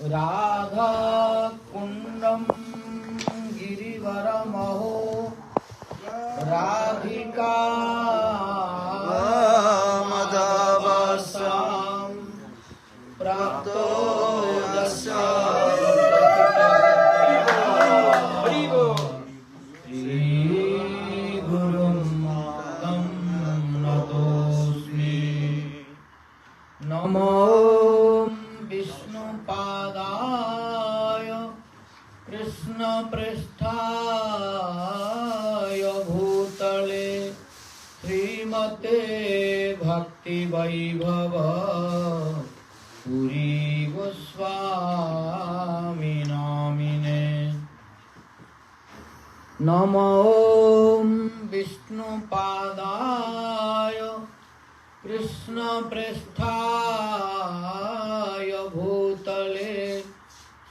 राधा कुंडम गिरिवरमहो राधिका मदवसां प्राप्तो यस्य श्रीगुरुं तं नतोऽस्मि। नमो विष्णुपादाय कृष्णपृष्ठाय भूतले श्रीमते भक्ति वैभव पुरी गोस्वामी नामिने। नमो विष्णुपादाय कृष्णपृष्ठाय भूतले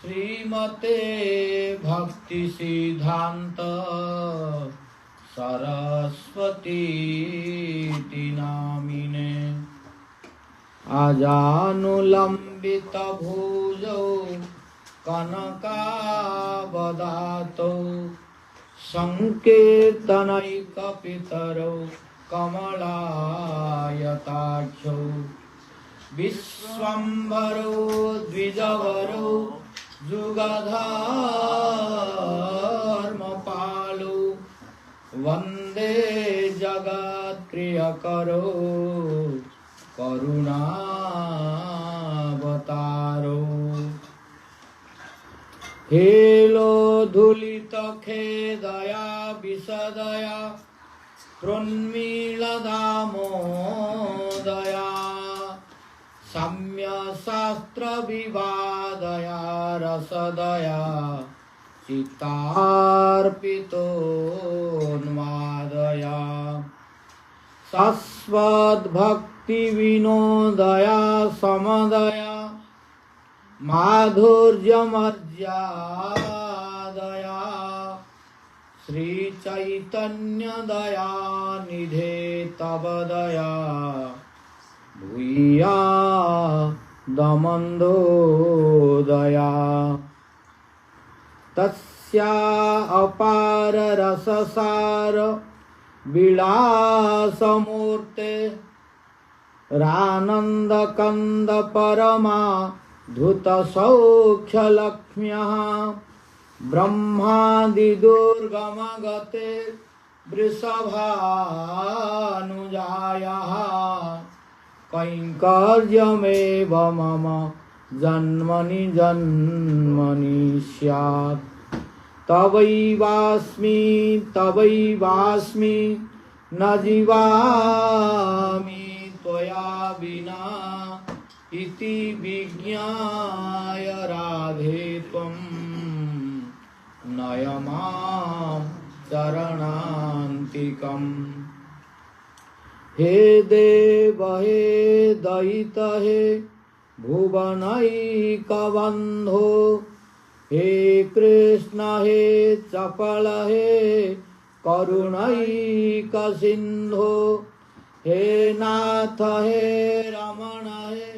श्रीमते भक्ति सिद्धांत सरस्वती नामिने। आजानुलंबित भुजौ कनकावदातौ संकीर्तनैकपितरौ कमलायताक्षौ विश्वम्भरो द्विजवरो जुगधर्मपालो वन्दे जगत्प्रियकरो करुणावतारो। हेलो धूलित खेदया विशदया प्रोन्मीलदामोदया साम्य शास्त्र विवादया रसदया चित्तार्पितोन्मादया शाश्वतभक्ति विनोदया समदया माधुर्यमर्यादया श्री चैतन्य दया निधे तव दया भूया दमन्दो दया। तस्या अपार रससार विलासमूर्ते रानंद कंद परमा धुत सौख्य लक्ष्म्यः ब्रह्मादि दुर्गम गते वृषभानुजायाः कैंकर्यमेव मम जन्मनि जन्मनि स्यात्। तवैवास्मि न जीवामि त्वया विना इति विज्ञाय राधे त्वं नय मां चरणान्तिकम्। हे देव हे दयित हे भुवनैकबन्धो हे कृष्ण हे चपल हे करुणैकसिन्धो हे नाथ हे रमण हे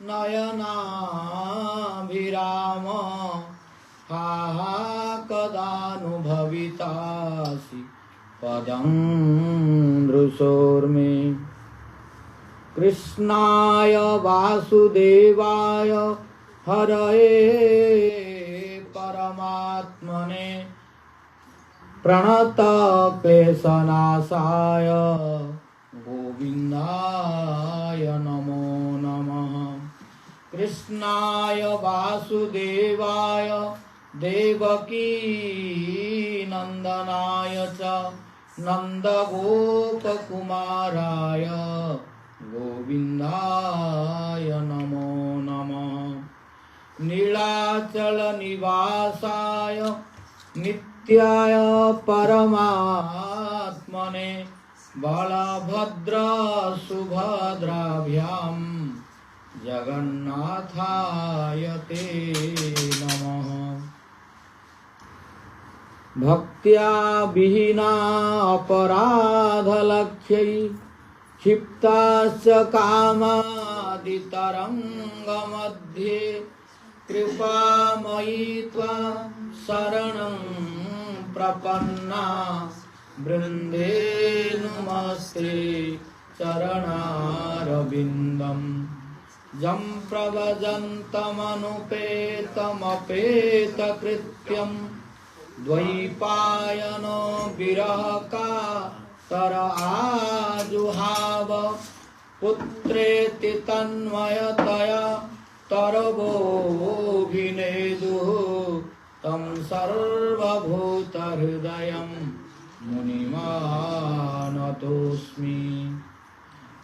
नयनाभिराम हा हा कदानुभवितासि पदं दृशोर्मे। कृष्णाय वासुदेवाय हरये परमात्मने प्रणत क्लेशनाशाय गोविन्दाय नमो नमः। कृष्णाय वासुदेवाय देवकी नंदनाय च नन्दगोपकुमाराय गोविन्दाय नमो नमः। नीलाचल निवासाय नित्याय परमात्मने बलभद्र सुभद्राभ्यां जगन्नाथाय ते नमः। भक्त्या विहीना अपराधलक्ष्यै क्षिप्ताश्च कामादितरङ्गमध्ये कृपामयी त्वां शरणं प्रपन्ना वृन्दे नमस्ते चरणारविन्दम् जं प्रव्रजन्तमनुपेतमपेतकृत्यं द्वैपायनो विरहकातर आजुहाव पुत्रेति तन्मयतया तरवोऽभिनेदुः तं सर्वभूतहृदयं मुनिमानतोऽस्मि।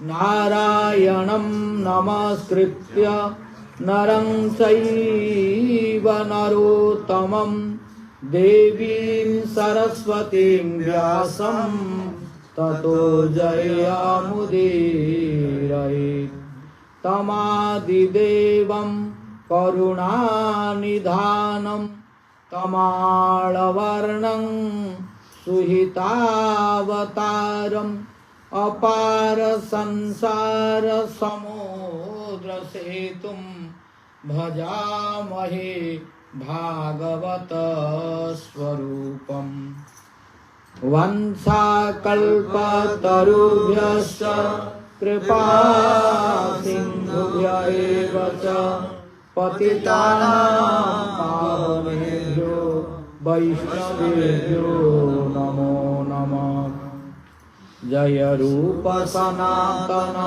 नारायणं नमस्कृत्य नरं चैव नरोत्तमं देवीं सरस्वतीं व्यासं ततो जयमुदीरयेत्। तमादिदेवं करुणानिधानं तमालवर्णं सुहितावतारम् अपार संसार समुद्र सेतुं भजामहे भागवत स्वरूपम्। वंशाकल्पतरुभ्यश्च कृपा सिन्धुभ्य एव च पतितानां पावनेभ्यो वैष्णवेभ्यो नमो नमः। जय रूप सनातन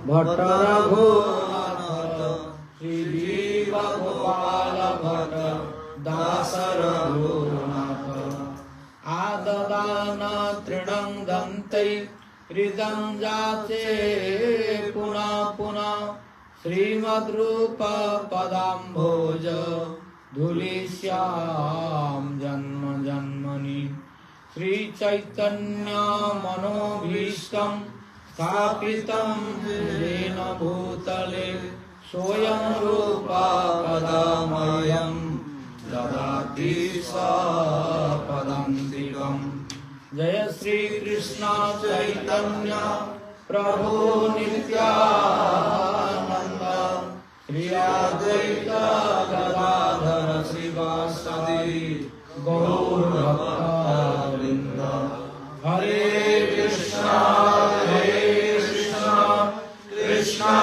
भट्ट रघुनाथ श्रीजीव गोपाल भट्ट दास रघुनाथ। आददान तृणं दन्ते हृदं जाचे पुनः पुनः श्रीमद्रूप पदाम्भोज धूलिश्याम जन्म जन्मनि। श्री चैतन्य मनोभीष्टं स्थापितं येन भूतले स्वयं रूप कदा मह्यं ददाति स्वपदान्तिकम्। जय श्री कृष्ण चैतन्य प्रभु नित्यानंद श्री अद्वैत गदाधर श्रीवासदि गौर भक्तवृंद। हरे कृष्णा कृष्णा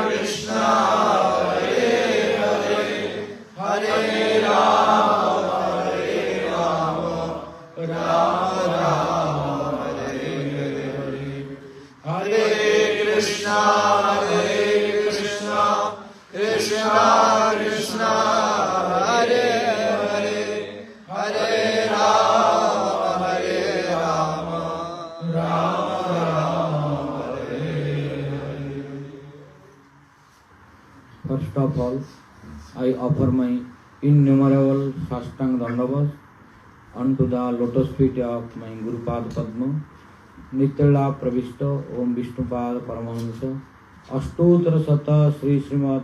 कृष्णा हरे हरे हरे राम राम राम हरे हरे। हरे Krishna Krishna Krishna Hare Hare Hare Ram Ram Ram Hare Hare. First of all, I offer my innumerable sastang dandavas unto the lotus feet of my Guru Pad Padma. Nityala Pravishta Om Vishnupad Paramahansa Ashtotra Sata Sri Srimad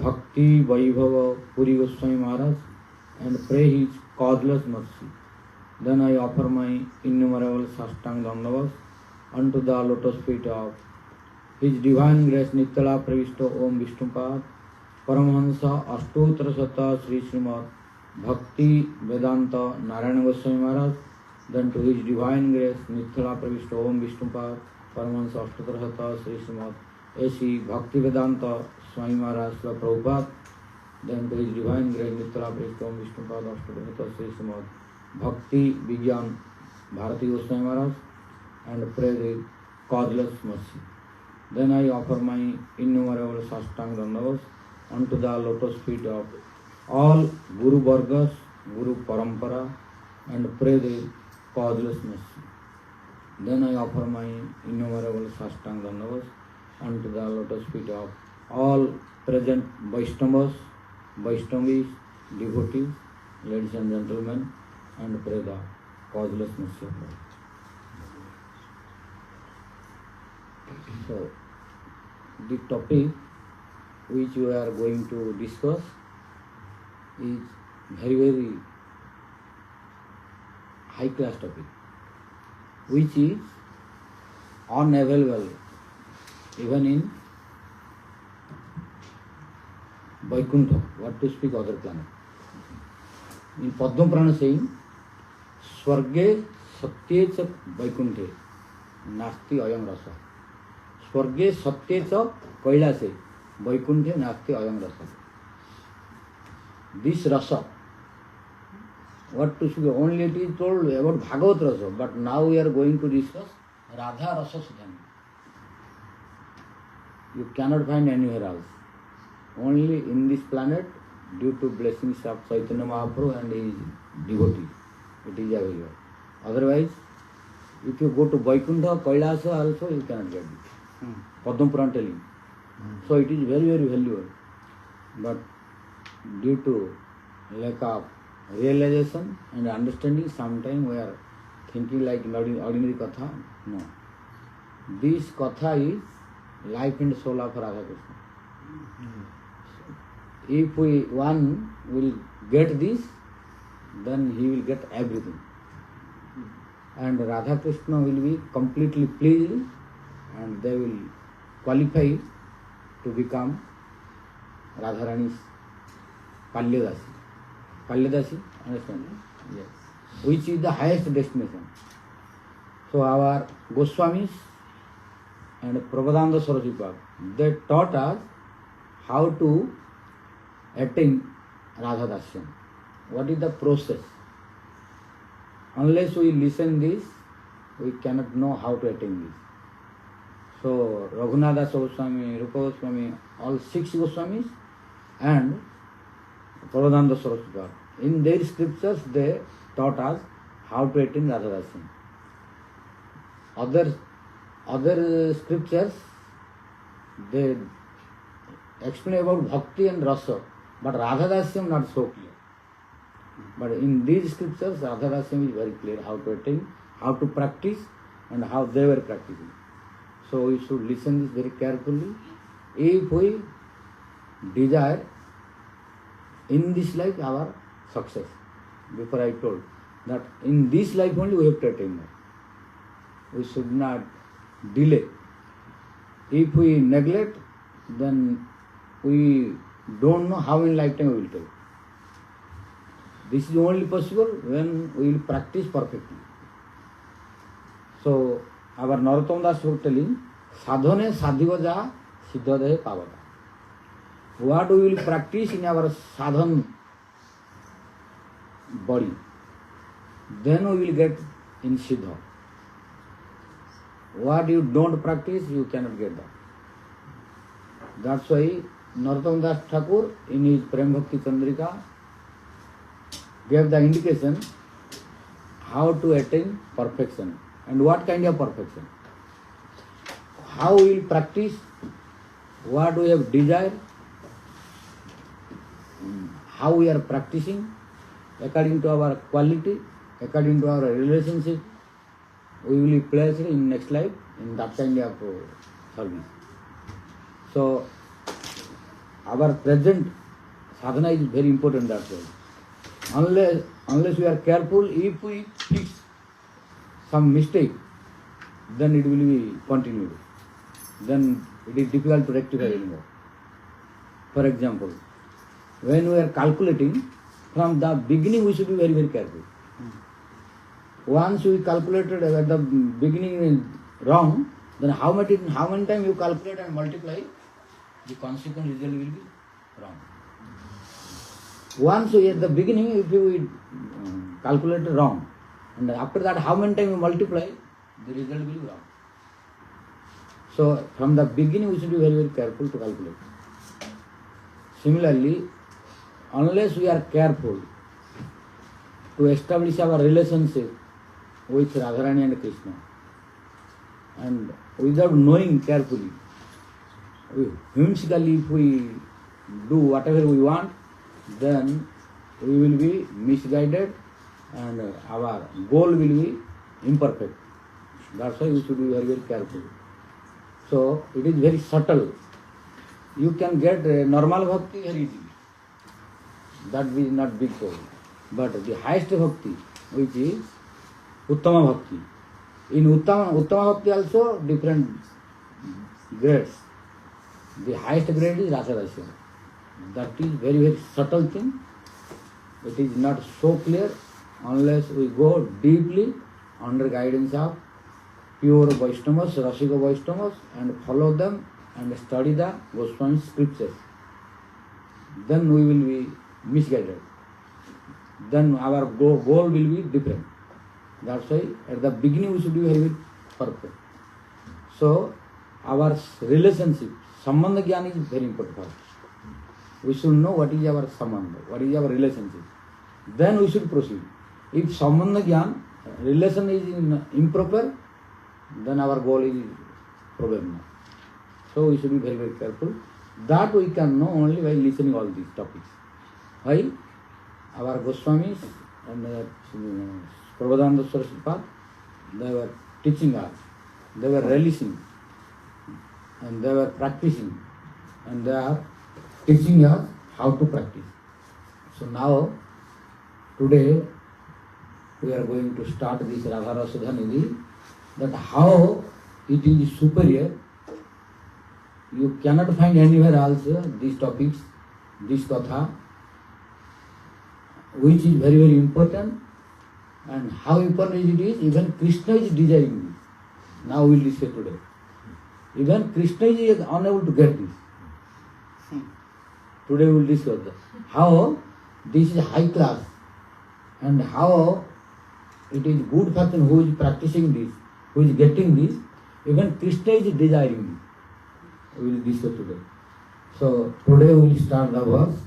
Bhakti Vaibhava Puri Goswami Maharaj and pray his causeless mercy. Then I offer my innumerable sastang dandavas unto the lotus feet of His Divine Grace Nityala Pravishta Om Vishnupad Paramahansa Ashtotra Sata Sri Srimad Bhakti Vedanta Narayana Goswami Maharaj. Then to His Divine Grace Nityala Pravishta Om Vishnupad Paramahansa Ashtotra Sata Sri Srimad A.C. Bhakti Vedanta Swami Maharaj Srila Prabhupada. Then to His Divine Grace Nityala Pravishta Om Vishnupad Ashtotra Sata Sri Srimad Bhakti Vigyan Bharati Goswami Maharaj and pray the causeless mercy. Then I offer my innumerable sastang dandavas unto the lotus feet of all Guru Vargas, Guru Parampara and pray the causeless mercy. Then I offer my innumerable sastang dandavas unto the lotus feet of all present Vaishnavas, Vaishnavis, devotees, ladies and gentlemen, and pray the causeless mercy of God. So, the topic which we are going to discuss is very high class topic, which is unavailable even in Vaikuntha, what to speak other planet. In Padma Purana saying, Swarge Satye cha Vaikunthe Nasti Ayam Rasa. Swarge Satye cha Kailase Vaikunthe Nasti Ayam Rasa. This Rasa, what to speak, only it is told about Bhagavat Rasa, but now we are going to discuss Radha Rasa Sudha. You cannot find anywhere else. Only in this planet, due to blessings of Chaitanya Mahaprabhu and his devotees, it is available. Otherwise, if you go to Vaikuntha, Kailasa also, you cannot get it. Padma Purana telling. So it is very, very valuable. But due to lack of realization and understanding, sometimes we are thinking like ordinary Katha. No. This Katha is life and soul of Radha Krishna. If one will get this, then he will get everything. And Radha Krishna will be completely pleased and they will qualify to become Radharani's Palyadasi. Palyadasi, understand? Yes. Which is the highest destination. So our Goswamis and Prabodhananda Saraswati Bhakti, they taught us how to attain Radha Dasyam. What is the process? Unless we listen this, we cannot know how to attain this. So Raghunatha Goswami, Rupa Goswami, all 6 Goswamis and Prabodhananda Saraswati Bhakti, in their scriptures they taught us how to attain Radha Dasyam. Other scriptures they explain about Bhakti and Rasa, but Radha Dasyam not so clear. But in these scriptures, Radha Dasyam is very clear how to attain, how to practice, and how they were practicing. So we should listen this very carefully. If we desire in this life our success, before I told that in this life only we have to attain that. We should not delay. If we neglect, then we don't know how in lifetime we will take. This is only possible when we will practice perfectly. So our Narottam Das was telling, Sadhane sadhivaja siddhadehe pavata. What we will practice in our sadhan body, then we will get in siddha. What you don't practice, you cannot get that. That's why Narottam Das Thakur in his Prem Bhakti Chandrika gave the indication how to attain perfection and what kind of perfection. How we will practice, what we have desired, how we are practicing, according to our quality, according to our relationship, we will be placed in next life in that kind of service. So our present sadhana is very important that way. Unless we are careful, if we fix some mistake, then it will be continued. Then it is difficult to rectify anymore. For example, when we are calculating, from the beginning we should be very, very careful. Once we calculated at the beginning wrong, then how many time you calculate and multiply, the consequent result will be wrong. Once at the beginning, if you calculate wrong, and after that how many time you multiply, the result will be wrong. So from the beginning we should be very, very careful to calculate. Similarly, unless we are careful to establish our relationship with Radharani and Krishna, and without knowing carefully, whimsically if we do whatever we want, then we will be misguided and our goal will be imperfect. That's why we should be very, very careful. So it is very subtle. You can get normal bhakti very easily. That is not big problem. But the highest bhakti, which is Uttama Bhakti. In Uttama Bhakti also different grades. The highest grade is Rasa Rasya. That is very, very subtle thing. It is not so clear unless we go deeply under guidance of pure Vaishnavas, Rasika Vaishnavas, and follow them and study the Goswami scriptures. Then we will be misguided. Then our goal will be different. That's why at the beginning we should be very perfect. So our relationship, Sambandha Gyan is very important for us. We should know what is our Sambandha, what is our relationship. Then we should proceed. If Sambandha Gyan, relation is improper, then our goal is problem. So we should be very, very careful. That we can know only by listening all these topics. Why? Our Goswamis and Prabhupada Saraswati, they were teaching us, they were relishing, and they were practicing, and they are teaching us how to practice. So now, today, we are going to start this Radha Sudha Nidhi, that how it is superior. You cannot find anywhere else these topics, this katha, which is very, very important. And how important it is, even Krishna is desiring this. Now we will discuss today. Even Krishna is unable to get this. Today we will discuss that. How this is high class and how it is good person who is practicing this, who is getting this. Even Krishna is desiring this. We will discuss today. So today we will start the verse,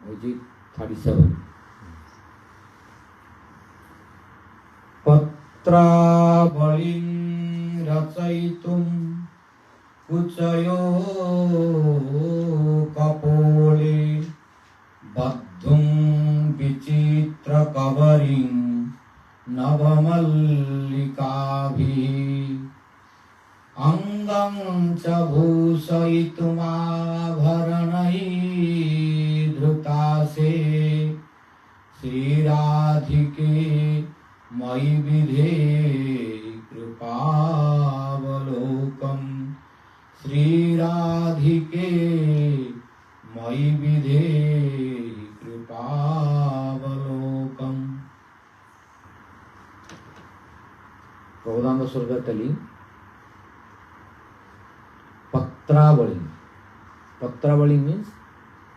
which is 37. Patravalim rachaitum kuchayo kapole baddhum vichitra kavarim navamallikavi angam cha bhusaitum abharanai dhrutase Sri Radhike Mai vidhe kripavalokam Sri Radhike Mai vidhe kripavalokam. Prabhupada Saraswati telling Patravali. Patravali means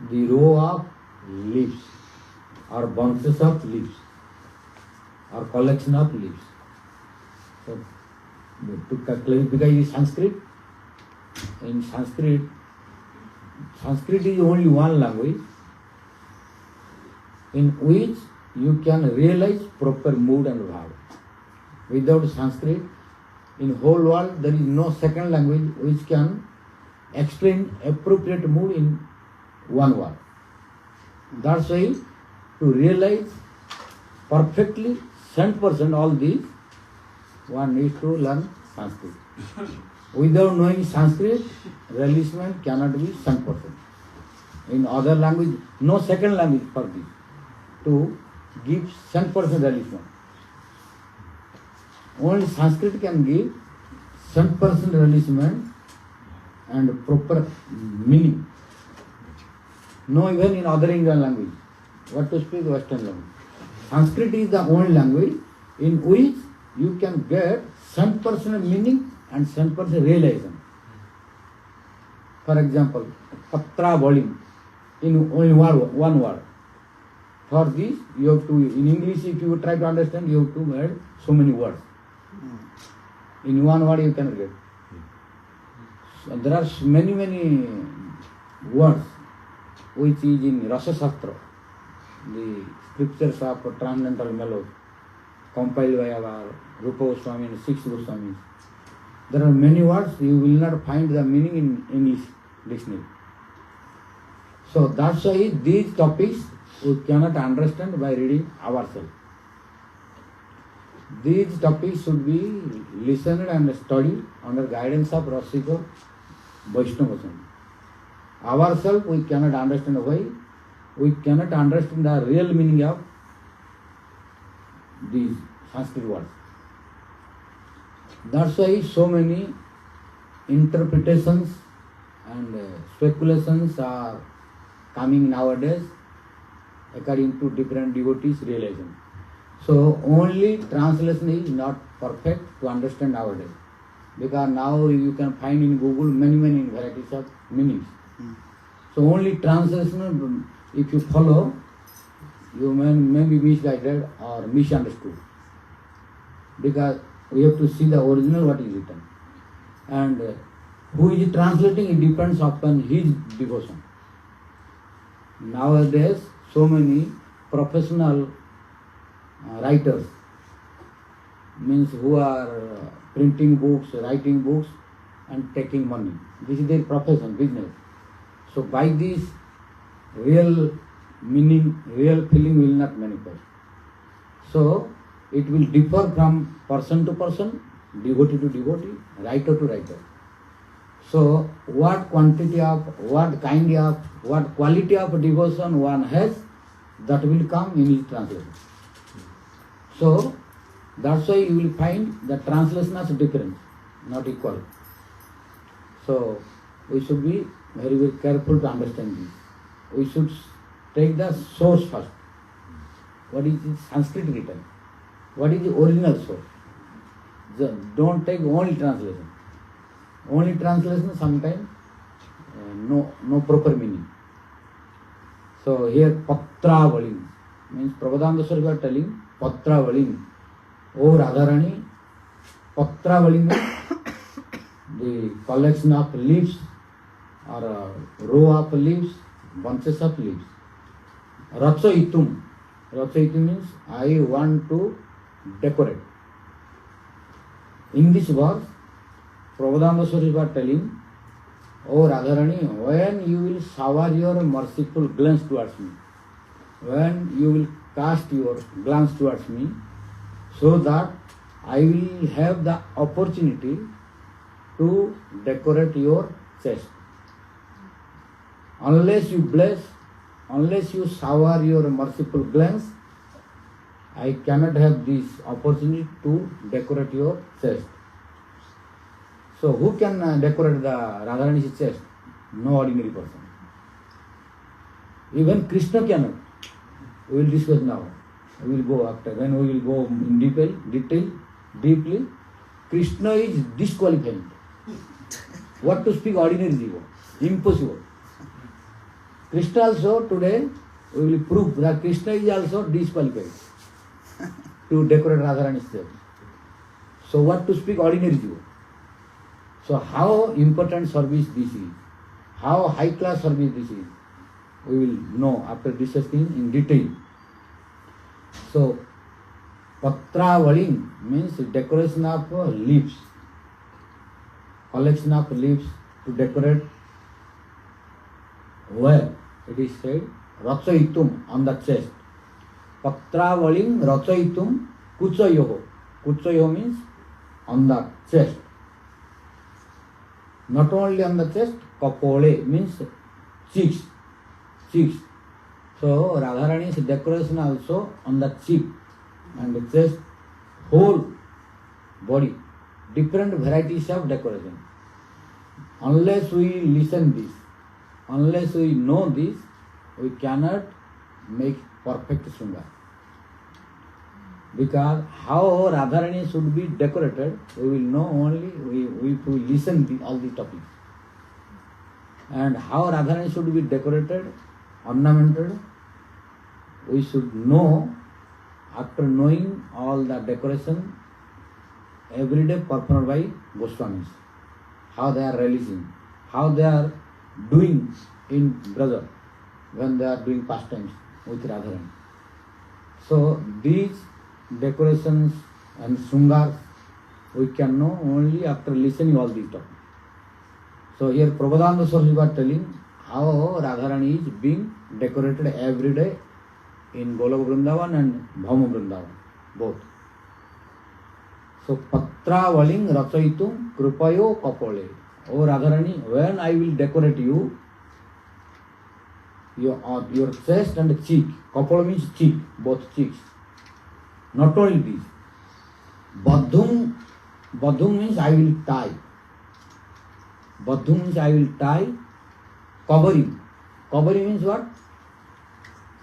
the row of leaves or bunches of leaves, or collection of leaves. So, to clarify is Sanskrit. In Sanskrit is only one language in which you can realize proper mood and verb. Without Sanskrit, in whole world there is no second language which can explain appropriate mood in one word. That's why to realize perfectly 100% all these, one needs to learn Sanskrit. Without knowing Sanskrit, realization cannot be 100%. In other language, no second language for this to give 100% realization. Only Sanskrit can give 100% realization and proper meaning. No, even in other Indian language. What to speak Western language. Sanskrit is the only language in which you can get 100% meaning and 100% realization. For example, patra volume in only one word. For this, you have to, in English, if you try to understand, you have to add so many words. In one word, you cannot get. So there are many words which is in Rasa Shastra, the scriptures of transcendental melody, compiled by our Rupa Goswami and six Goswamis. There are many words, you will not find the meaning in English dictionary. So that's why these topics we cannot understand by reading ourselves. These topics should be listened and studied under guidance of Rasika Vaishnavas. Ourselves we cannot understand why. We cannot understand the real meaning of these Sanskrit words. That's why so many interpretations and speculations are coming nowadays according to different devotees' realization. So only translation is not perfect to understand nowadays, because now you can find in Google many varieties of meanings. So only translation, if you follow, you may be misguided or misunderstood, because we have to see the original what is written, and who is translating, it depends upon his devotion. Nowadays so many professional writers, means who are printing books, writing books and taking money. This is their profession, business. So by this, real meaning, real feeling will not manifest. So it will differ from person to person, devotee to devotee, writer to writer. So what quantity of, what kind of, what quality of devotion one has, that will come in his translation. So that's why you will find the translation is different, not equal. So we should be very careful to understand this. We should take the source first. What is the Sanskrit written? What is the original source? Don't take only translation. Only translation sometimes no proper meaning. So here Patravali means Prabhupada Swarup are telling Patravali. Oh Radharani, Patravali means the collection of leaves or a row of leaves, bunches of leaves. Ratsaitum. Ratsaitum means I want to decorate. In this verse, Prabhupada Swarup are telling, oh Radharani, when you will shower your merciful glance towards me, when you will cast your glance towards me, so that I will have the opportunity to decorate your chest. Unless you bless, unless you shower your merciful glance, I cannot have this opportunity to decorate your chest. So who can decorate the Radharani's chest? No ordinary person. Even Krishna cannot. We will discuss now. We will go after. When we will go in detail, deeply, Krishna is disqualified. What to speak ordinary jiva? Impossible. Krishna also today, we will prove that Krishna is also disqualified to decorate Radharani's chest. So what to speak ordinary jiva? So how important service this is, how high class service this is, we will know after discussing in detail. So Patravaling means decoration of leaves, collection of leaves to decorate. Where it is said Ratsaitum, on the chest. Patravaling Ratsaitum Kuchayoho. Kuchayoho means on the chest. Not only on the chest, Kapole means cheeks. Cheeks. So Radharani's decoration also on the cheek and the chest, whole body, different varieties of decoration. Unless we listen this, unless we know this, we cannot make perfect Sunda. Because how Radharani should be decorated, we will know only if we listen all the topics. And how Radharani should be decorated, ornamented, we should know after knowing all the decoration every day performed by Goswamis. How they are releasing, how they are doing in Braja when they are doing pastimes with Radharani. So these decorations and sungars we can know only after listening all these topics. So here Prabhupada Swarup are telling how Radharani is being decorated every day in Golok Vrindavan and Bhauma Vrindavan, both. So Patravaling Ratsaitum Krupayo Kapole. Oh Radharani, when I will decorate you, your chest and cheek. Kapole means cheek, both cheeks. Not only this. Badhum means I will tie. Badhum means I will tie, covering. Kabari means what?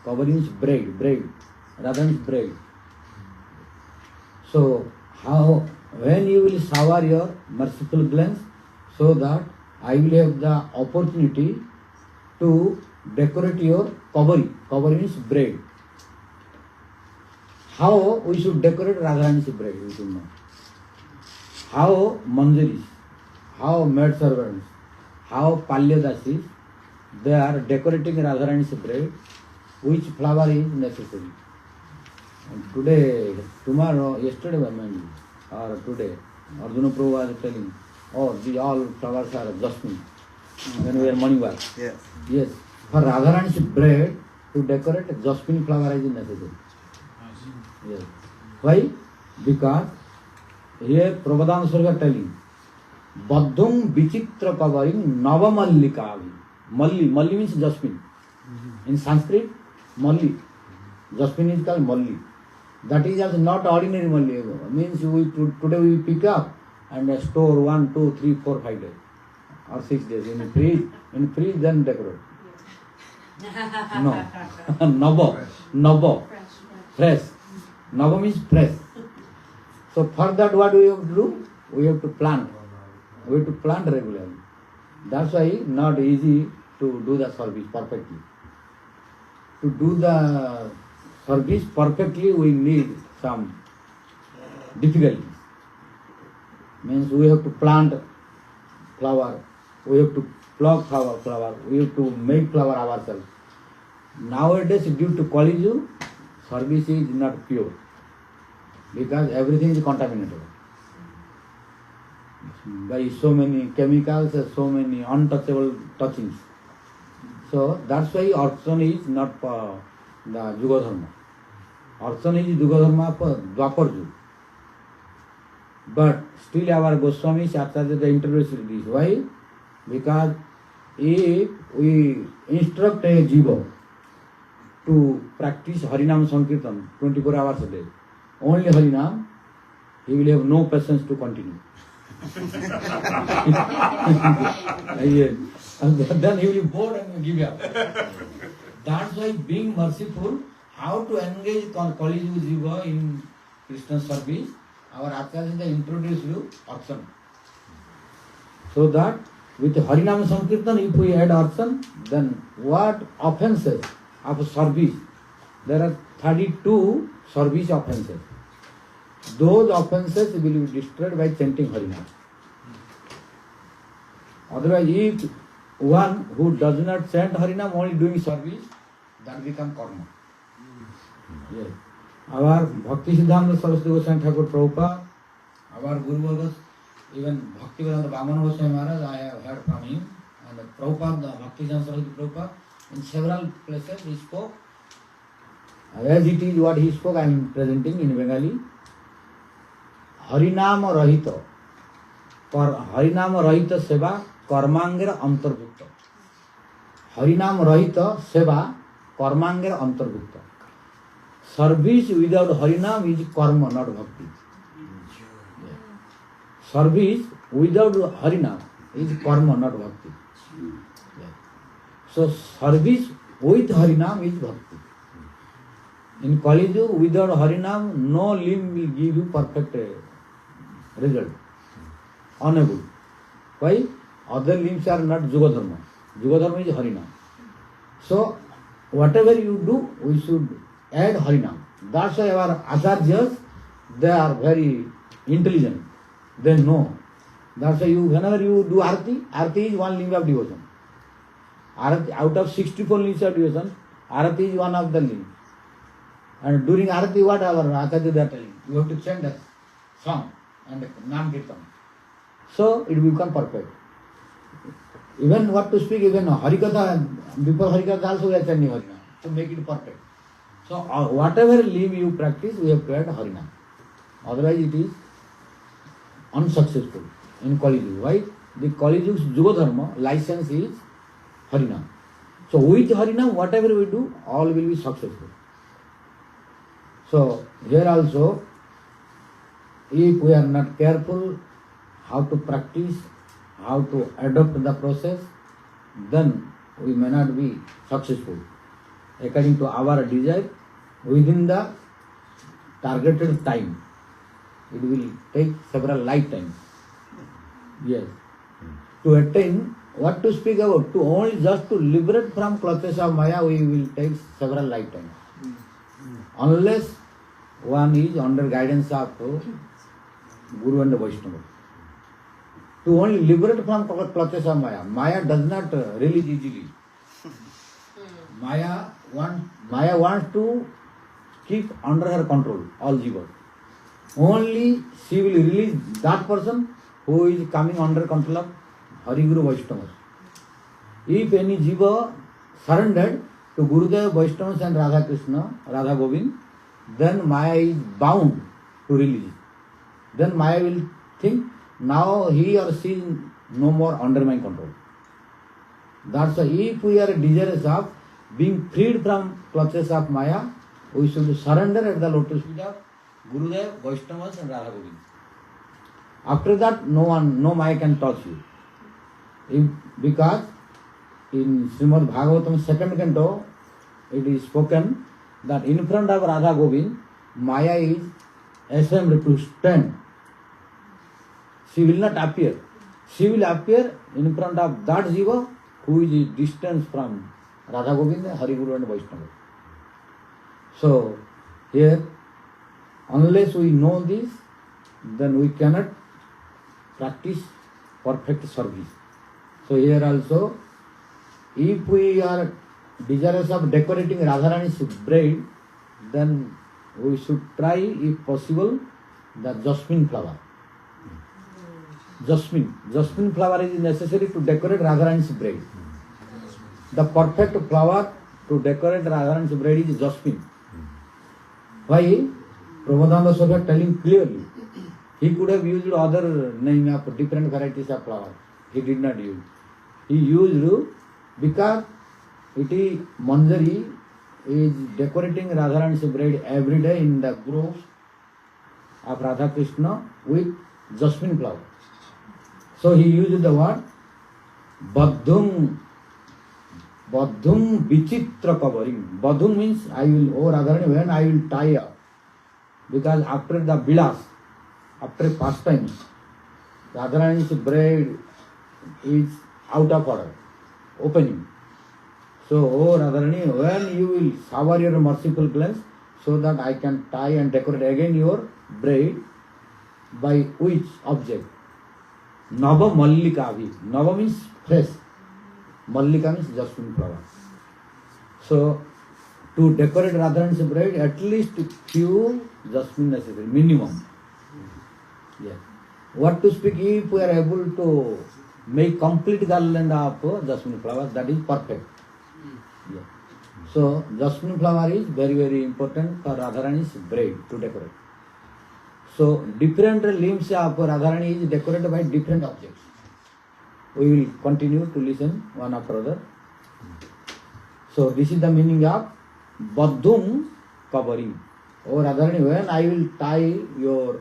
Kabari means bread, bread. Radha means bread. So, when you will shower your merciful glance, so that I will have the opportunity to decorate your kabari. Kabari means bread. How we should decorate Radharani's bread, we should know. How manjaris, how maid servants, how palyadasis, they are decorating Radharani's bread, which flower is necessary. And today, tomorrow, yesterday, or today, Arjuna Prabhu was telling, oh, these all flowers are jasmine. When we are morning walk. Yes. Yes. For Radharani's bread, to decorate, jasmine flower is necessary. Yes. Why? Because here Prabhupada Sarga telling, Baddhum Vichitra Kavaring Navamallikavi. Malli. Malli means jasmine. In Sanskrit, Malli. Jasmine is called Malli. That is also not ordinary Malli. Means today we pick up and store 1, 2, 3, 4, 5 days or 6 days in fridge. In fridge then decorate. No. Nava. Fresh. Nava means fresh. So for that what we have to do? We have to plant. We have to plant regularly. That's why not easy to do the service perfectly. To do the service perfectly we need some difficulties. Means we have to plant flower, we have to pluck flower, we have to make flower ourselves. Nowadays due to Kali, service is not pure. Because everything is contaminated by so many chemicals, so many untouchable touchings. So that's why Archan is not the Yuga Dharma. Archan is Yuga Dharma for Dwapar Yuga. But still our Goswami Acharya they introduced this. Why? Because if we instruct a jiva to practice Harinam Sankirtan 24 hours a day, only Harinam, he will have no patience to continue. And then he will be bored and give up. That's why being merciful, how to engage Kali Jiva in Krishna service, our Acharya introduced you Archan. So that with Harinam Sankirtan, if we add Archan, then what offenses of service? There are 32 service offenses. Those offenses will be destroyed by chanting Harinam. Otherwise, if one who does not chant Harinam only doing service, that becomes karma. Yes. Our Bhakti Siddhanta Saraswati Goswami Thakur Prabhupada, our Guru Vargas, even Bhakti Vedanta Vamana Goswami Maharaj, I have heard from him, and Prabhupada, the Bhakti Siddhanta Saraswati Prabhupada, in several places he spoke. As it is what he spoke, I am presenting in Bengali. Harinam Rahita, Harinam Rahita Seva, Karmangera Antarbhukta. Harinam Rahita Seva, Karmangera Antarbhukta. Service without Harinam is karma, not bhakti. Service without Harinam is karma, not bhakti. So service with Harinam is bhakti. In Kali Yuga, without Harinam, no limb will give you perfect result. Unable. Why? Other limbs are not Yuga Dharma. Yuga Dharma is Harinam. So whatever you do, we should add Harinam. That's why our Acharyas, they are very intelligent. They know. That's why whenever you do Arati, Arati is one limb of devotion. Arati, out of 64 limbs of devotion, Arati is one of the limbs. And during Arati, what our Acharya they are telling? You have to chant a song and Nam Kirtan. So it will become perfect. Even what to speak, even Harikatha, before Harikatha also we are chanting Harinam to make it perfect. So whatever limb you practice, we have to add Harinam. Otherwise it is unsuccessful in Kali Yuga. Why? The Kali Yuga's Yuga Dharma license is Harinam. So with Harinam, whatever we do, all will be successful. So here also, if we are not careful how to practice, how to adopt the process, then we may not be successful. According to our desire, within the targeted time, it will take several lifetimes. Yes. To attain, what to speak about? To only just to liberate from clutches of Maya, we will take several lifetimes. Unless one is under guidance of Guru and Vaishnava. To only liberate from clutches of Maya. Maya does not release easily. Maya wants to keep under her control all jivas. Only she will release that person who is coming under control of Hari Guru Vaishnavas. If any jiva surrendered to Gurudev, Vaishnavas and Radha Krishna, Radha Govind, then Maya is bound to release. Then Maya will think, now he or she is no more under my control. That's why if we are desirous of being freed from clutches of Maya, we should surrender at the lotus feet of Gurudev, Vaishnavas and Radha Govind. After that, no Maya can touch you. Because in Srimad Bhagavatam 2nd canto, it is spoken that in front of Radha Govind, Maya is ashamed to stand. She will not appear. She will appear in front of that jiva who is distant from Radha Govinda, Hari Guru and Vaishnava. So, here, unless we know this, then we cannot practice perfect service. So here also, if we are desirous of decorating Radharani's bride, then we should try, if possible, the jasmine flower. Jasmine flower is necessary to decorate Radharani's bride. The perfect flower to decorate Radharani's bride is jasmine. Why? Prabodhananda Swami telling clearly. He could have used other name of different varieties of flower. He did not use. He used because it is Manjari is decorating Radharani's bride every day in the groves of Radha Krishna with jasmine flower. So he used the word Badhum Vichitra covering. Badhum means I will, oh Radharani, when I will tie up. Because after the Vilas, after pastimes, Radharani's bride is out of order, opening. So, oh Radharani, when you will shower your merciful glance so that I can tie and decorate again your bride, by which object? Nava Mallika Abhi. Nava means fresh. Mallika means jasmine flower. So, to decorate Radharani's bride, at least few jasmine necessary, minimum. Yeah. What to speak, if we are able to make complete garland of jasmine flowers, that is perfect. Yeah. So, jasmine flower is very, very important for Radharani's bride to decorate. So, different limbs of Radharani is decorated by different objects. We will continue to listen one after other. So, this is the meaning of Badhum covering. Oh Radharani, when I will tie your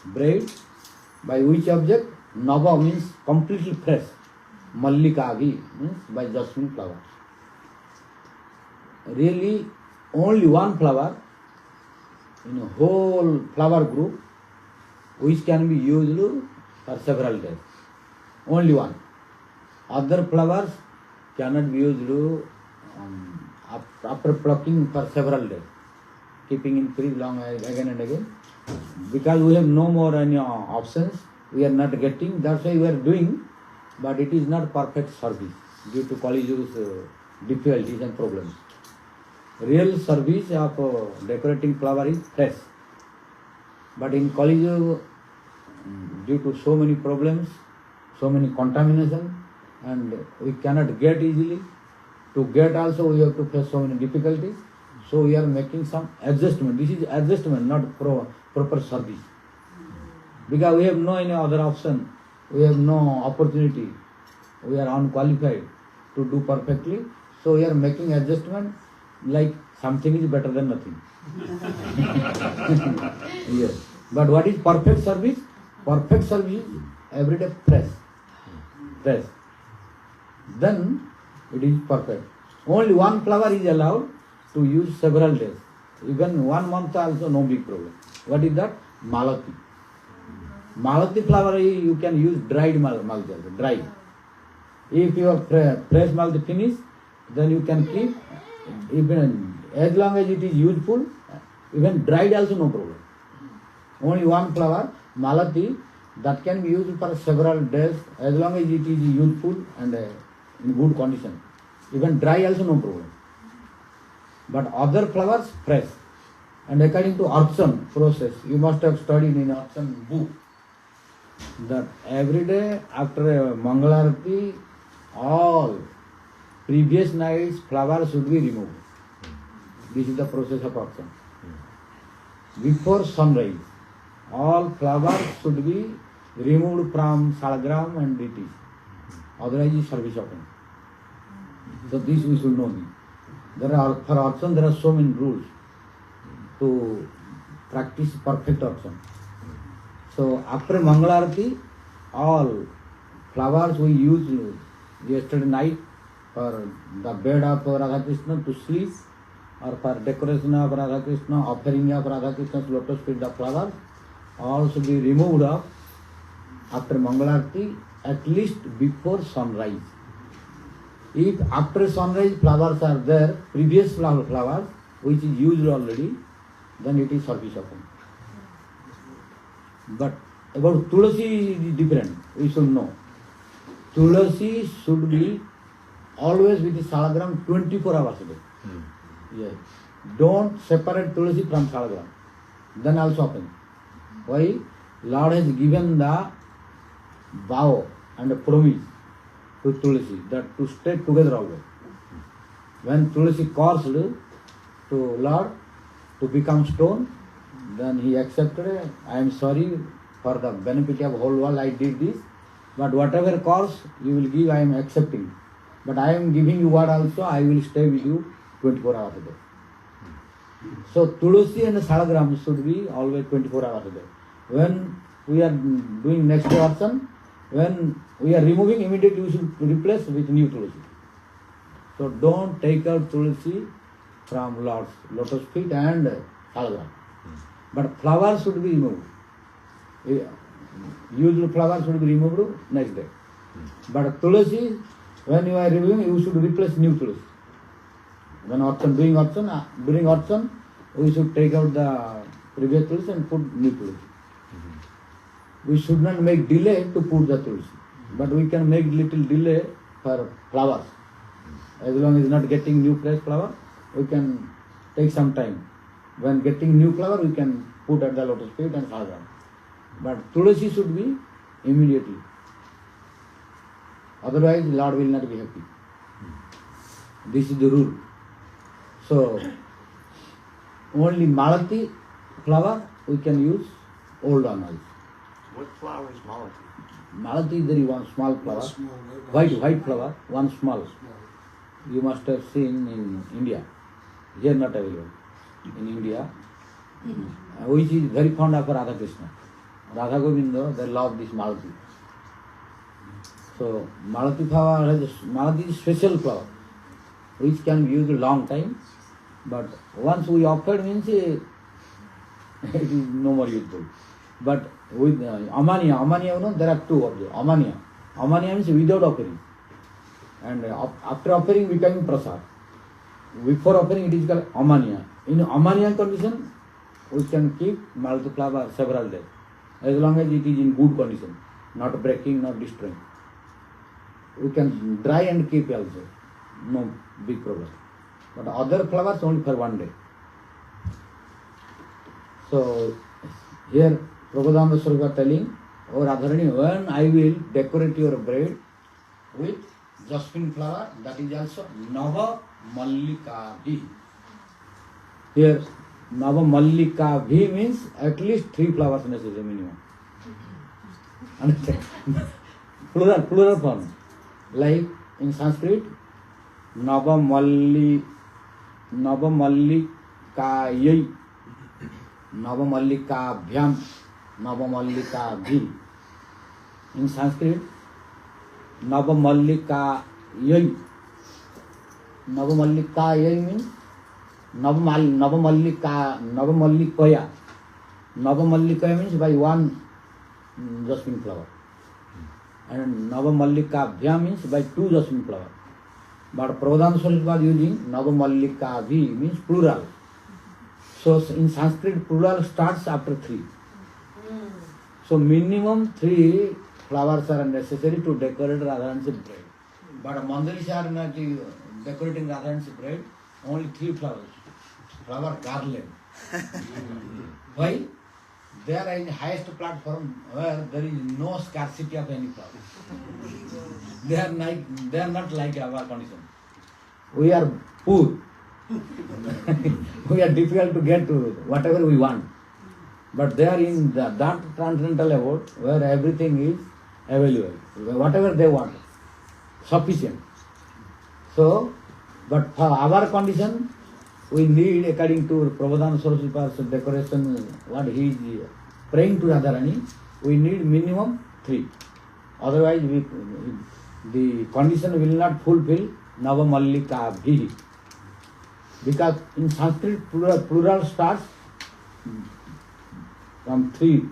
bride, by which object? Nava means completely fresh. Mallika Abhi means by jasmine flower. Really, only one flower in a whole flower group which can be used for several days. Only one. Other flowers cannot be used after plucking for several days, keeping in fridge long again and again. Because we have no more any options, we are not getting, that's why we are doing, but it is not perfect service due to Kali's difficulties and problems. Real service of decorating flower is fresh. But in Kali, due to so many problems, so many contamination, and we cannot get easily. To get also we have to face so many difficulties. So we are making some adjustment. This is adjustment, not proper service. Because we have no any other option. We have no opportunity. We are unqualified to do perfectly. So we are making adjustment like something is better than nothing. Yes. But what is perfect service? Perfect service is every day fresh. Then it is perfect. Only one flower is allowed to use several days. Even 1 month also no big problem. What is that? Malati. Malati flower you can use dried malati, dry. If your fresh malati finish, then you can keep, even as long as it is useful, even dried also no problem. Only one flower, malati, that can be used for several days as long as it is useful and in good condition. Even dry also no problem. But other flowers fresh. And according to Archan process, you must have studied in Archan book that every day after Mangalarati, all previous night's flowers should be removed. This is the process of Archan. Before sunrise, all flowers should be removed from salagram and deities. Otherwise, is service open. So this we should know. For Archan, there are so many rules to practice perfect Archan. So after Mangalarati, all flowers we used yesterday night for the bed of Radha Krishna to sleep, or for decoration of Radha Krishna, offering of Radha Krishna's lotus feet, the flowers, all should be removed after Mangalarati at least before sunrise. If after sunrise flowers are there, previous flowers which is used already, then it is service open. But about Tulasi it is different, we should know. Tulasi should be always with the salagram 24 hours a day. Yes. Don't separate Tulasi from salagram. Then also open. Why? Lord has given the vow and a promise to Tulasi that to stay together always. When Tulasi caused to Lord to become stone, then he accepted, I am sorry for the benefit of whole world I did this, but whatever cost you will give I am accepting. But I am giving you word also, I will stay with you 24 hours a day. So Tulasi and Salagram should be always 24 hours a day. When we are doing next day Archan, when we are removing, immediately we should replace with new Tulasi. So don't take out Tulasi from Lord's lotus feet and Salagram. But flowers should be removed. Usual flowers should be removed next day. But Tulasi, when you are removing, you should replace new Tulasi. When during Archan, we should take out the previous Tulasi and put new Tulasi. We should not make delay to put the Tulasi, but we can make little delay for flowers. As long as not getting new fresh flower, we can take some time. When getting new flower, we can put at the lotus feet and salagram. But Tulasi should be immediately. Otherwise, Lord will not be happy. This is the rule. So, only Malati flower we can use old one also. What flower is Malati? Malati is very one small flower, white flower, one small. You must have seen in India. Here not available. In India, which is very fond of Radha Krishna. Radha Govinda, they love this Malati. So Malati flower Malati is special flower, which can be used a long time. But once we offered means it is no more useful. But with Amania, you know, there are two of them. Amania means without offering. And after offering becoming prasad. Before offering it is called Amania. In Amania condition, we can keep Malati flower several days. As long as it is in good condition, not breaking, not destroying. We can dry and keep also. No big problem. But other flowers only for one day. So here Prabhupada Swarup telling, oh Radharani, when I will decorate your bread with jasmine flower, that is also Nava Mallika Bhi. Here Nava Mallika Bhi means at least 3 flowers necessary minimum. Understand? Plural form. Like in Sanskrit, Nava Mallikayai, Nava Mallikabhyam, Nava Mallikabhi. In Sanskrit, Nava Mallikayai, Navamallika means Navamallikoya. Navamallikoya means by one jasmine flower. And Navamallika means by two jasmine flower. But Pradhan Swarup was using Navamallika means plural. So in Sanskrit plural starts after three. So minimum 3 flowers are necessary to decorate Radharani's bride. But Mandalis are not decorating Radharani's bride, only 3 flowers. Flower garland. Why? They are in highest platform where there is no scarcity of any flower. They are not like our condition. We are poor. We are difficult to get to whatever we want. But they are in that transcendental abode where everything is available. Whatever they want. Sufficient. So, but for our condition, we need, according to Prabodhana Saraswati's decoration, what he is praying to Radharani, we need minimum 3. Otherwise, the condition will not fulfill Navamallika Bhihi. Because in Sanskrit, plural starts from 3.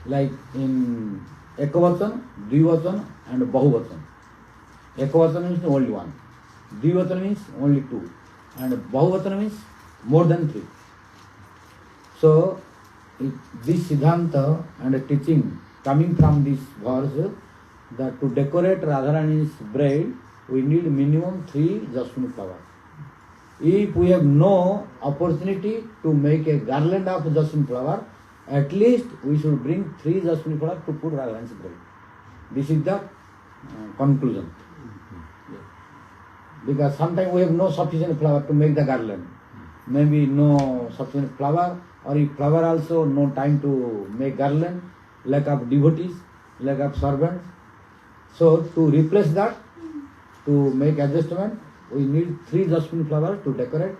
Like in Ekavatan, Dvivatan and Bahuvatan. Ekavatan means only 1. Dvivatan means only 2. And Bahuvatan means more than 3. So, this Siddhanta and teaching coming from this verse that to decorate Radharani's bride, we need minimum 3 jasmine flowers. If we have no opportunity to make a garland of jasmine flower, at least we should bring 3 jasmine flowers to put Radharani's bride. This is the conclusion. Because sometimes we have no sufficient flower to make the garland. Maybe no sufficient flower, or if flower also no time to make garland, lack of devotees, lack of servants. So to replace that, to make adjustment, we need 3 jasmine flowers to decorate,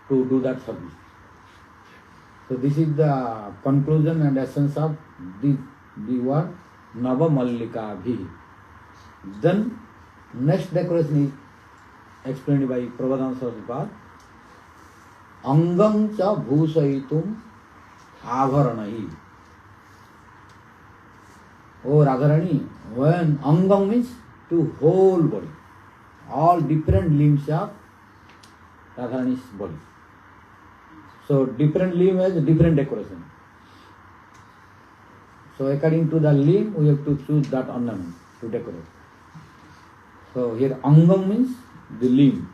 to do that service. So this is the conclusion and essence of the word Navamallika Bhi. Then next decoration is explained by Prabodhana Saraswati. Angam cha bhusaitum avaranai. Oh Radharani, when Angam means to whole body, all different limbs of Radharani's body. So different limb has different decoration. So according to the limb, we have to choose that ornament to decorate. So here Angam means the limb.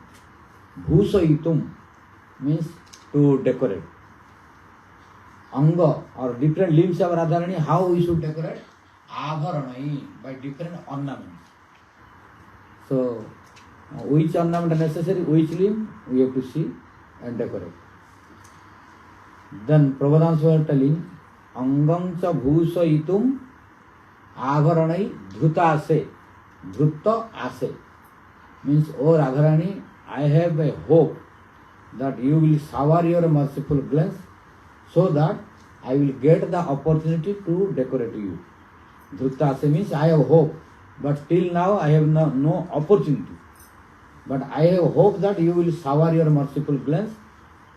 Bhusaitum means to decorate. Anga or different limbs of Radharani, how we should decorate? Avaranai, by different ornaments. So which ornament is necessary, which limb, we have to see and decorate. Then Prabodhana Swami telling, Angam cha bhusaitum avaranai dhruta ase. Dhrutta ase means, oh Radharani, I have a hope that you will shower your merciful glance so that I will get the opportunity to decorate you. Dhrutta ase means I have hope, but till now I have no opportunity. But I have hope that you will shower your merciful glance.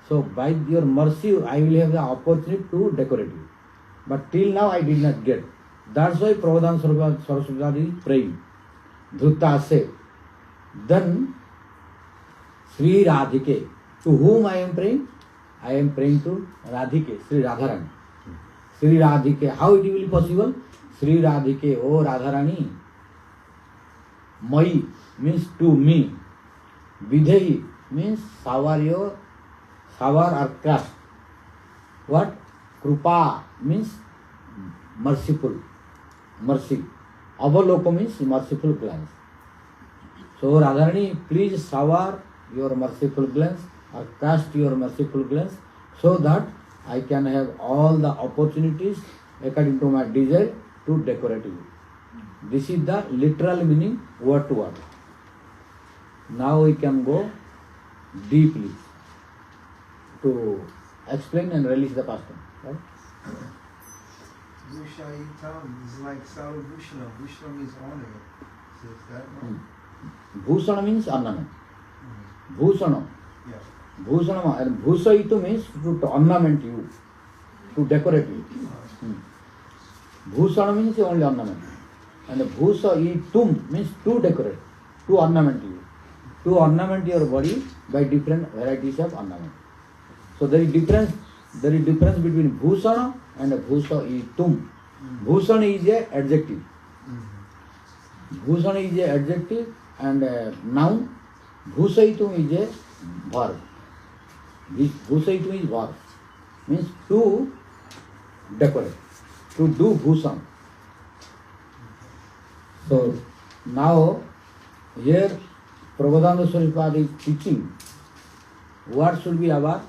So by your mercy, I will have the opportunity to decorate you. But till now I did not get. That's why Prabodhana Saraswati is praying. Dhrutta ase. Then Sri Radhike. To whom I am praying? I am praying to Radhike, Sri Radharani. Sri Radhike. How it will be possible? Sri Radhike, oh Radharani. Mai means to me. Vidhehi means shower or crush. What? Krupa means merciful, mercy. Avaloko means merciful glance. So Radharani, please shower your merciful glance or cast your merciful glance so that I can have all the opportunities according to my desire to decorate you. This is the literal meaning, word to word. Now we can go deeply to explain and release the past tense. Right? Bhushaitam is like Sarvabhushana. Bhushana means honor. So is that right? Bhushana means ornament. Bhusana. Yes. Bhusana and Bhusaitu means to ornament you, to decorate you. Bhusana means only ornament. And Bhusaitum means to decorate, to ornament you. To ornament your body by different varieties of ornament. So there is difference between Bhusana and Bhusaitum. Bhusana is a adjective. Bhusana is a adjective and a noun. Bhusaitum is a verb. Bhusaitum is verb. Means to decorate, to do bhusan. So now here Prabodhananda Swarup is teaching what should be our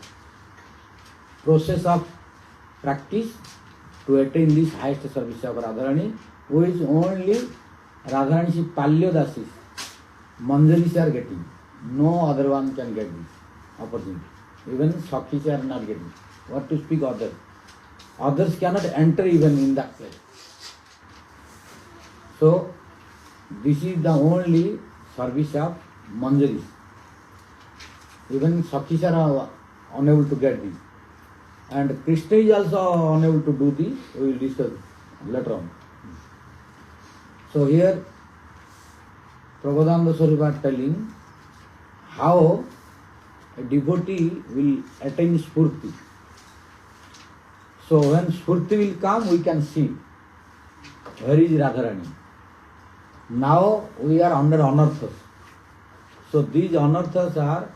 process of practice to attain this highest service of Radharani, who is only Radharani's Palyo Dasis. Manjaris are getting. No other one can get this opportunity. Even Sakhis are not getting. What to speak others? Others cannot enter even in that place. So this is the only service of Manjaris. Even Sakhis are unable to get this. And Krishna is also unable to do this. We will discuss later on. So here Prabodhananda Swarup is telling how a devotee will attain Spurti. So when Spurti will come, we can see where is Radharani. Now we are under anarthas. So these anarthas are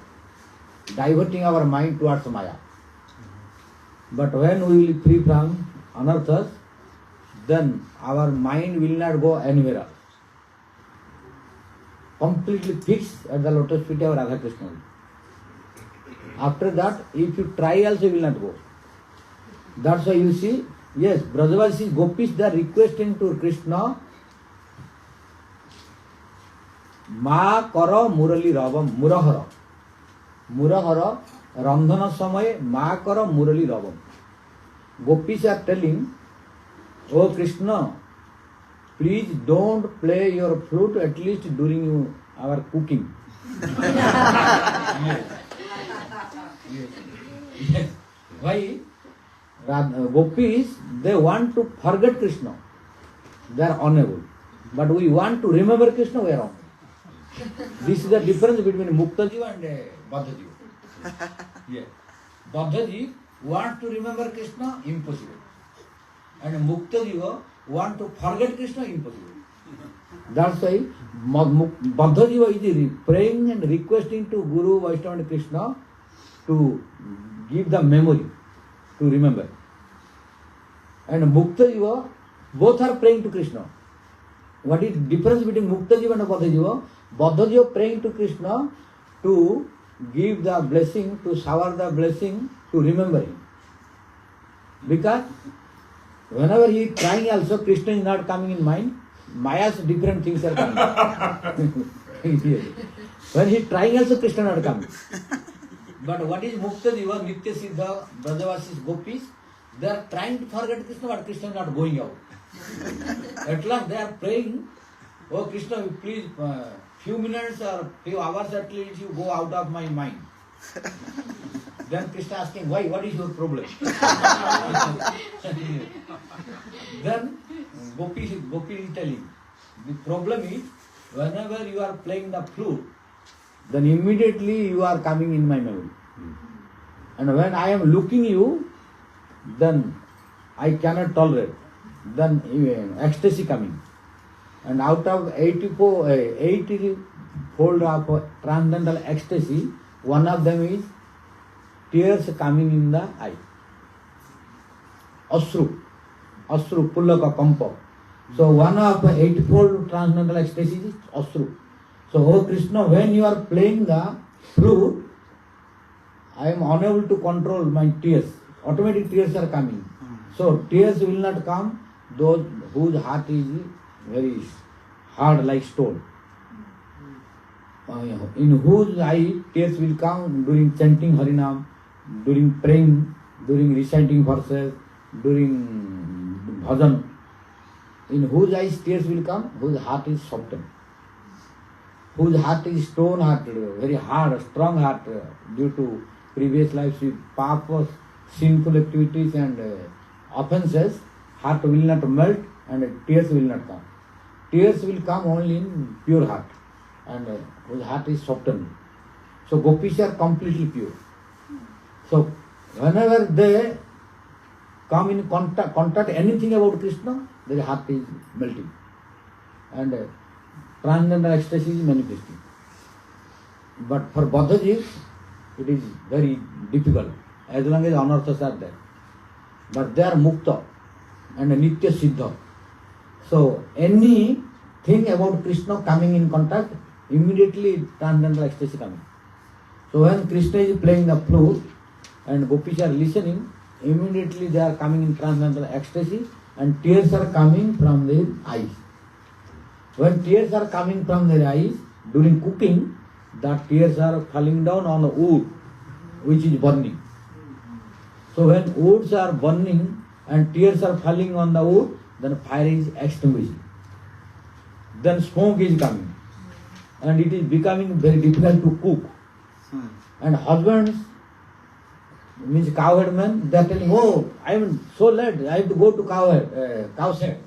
diverting our mind towards Maya. But when we will be free from anarthas, then our mind will not go anywhere else. Completely fixed at the lotus feet of Radha Krishna. After that, if you try also, you will not go. That's why you see, yes, Brajavasis, Gopis, they are requesting to Krishna, Ma kara murali ravam, murahara. Murahara, Randhana samay, Ma kara murali ravam. Gopis are telling, Oh Krishna, please don't play your flute at least during our cooking. Yes. Yes. Why? Gopis, they want to forget Krishna. They are unable. But we want to remember Krishna, we are unable. This is the difference between Mukta Jiva and Baddha Jiva. Yes. Baddha Jiva want to remember Krishna, impossible. And Mukta Jiva want to forget Krishna, impossible. That's why Baddha Jiva is praying and requesting to Guru, Vaishnava and Krishna to give the memory, to remember. And Mukta Jiva, both are praying to Krishna. What is the difference between Mukta Jiva and Baddha Jiva? Baddha Jiva praying to Krishna to give the blessing, to shower the blessing, to remember him. Because whenever he is trying also, Krishna is not coming in mind. Maya's different things are coming. When he is trying also, Krishna is not coming. But what is Mukta Jiva, Nitya Siddha, Brajavasis, Gopis? They are trying to forget Krishna, but Krishna is not going out. At last they are praying, Oh Krishna, please, few minutes or few hours at least you go out of my mind. Then Krishna asking, why? What is your problem? Then Gopi is telling, the problem is, whenever you are playing the flute, then immediately you are coming in my memory. And when I am looking you, then I cannot tolerate. Then ecstasy coming. And out of 80-fold of transcendental ecstasy, one of them is tears coming in the eye. Asru, pullaka, kampa. So one of 80-fold transcendental ecstasy is Asru. So, oh Krishna, when you are playing the flute, I am unable to control my tears. Automatic tears are coming. So tears will not come, those whose heart is very hard like stone. In whose eye tears will come during chanting Harinam, during praying, during reciting verses, during bhajan. In whose eyes tears will come, whose heart is softened. whose heart is stone-hearted, very hard, strong heart due to previous lives with papa, sinful activities and offenses, heart will not melt and tears will not come. Tears will come only in pure heart and whose heart is softened. So gopis are completely pure. So whenever they come in contact anything about Krishna, their heart is melting and transcendental ecstasy is manifesting. But for Baddhajis, it is very difficult as long as anarthas are there. But they are mukta and nitya siddha. So anything about Krishna coming in contact, immediately transcendental ecstasy coming. So when Krishna is playing the flute and gopis are listening, immediately they are coming in transcendental ecstasy and tears are coming from their eyes. When tears are coming from their eyes, during cooking, the tears are falling down on the wood which is burning. So when woods are burning and tears are falling on the wood, then fire is extinguished. Then smoke is coming and it is becoming very difficult to cook. And husbands, means cowherd men, they are telling, oh, I am so late, I have to go to cow shed.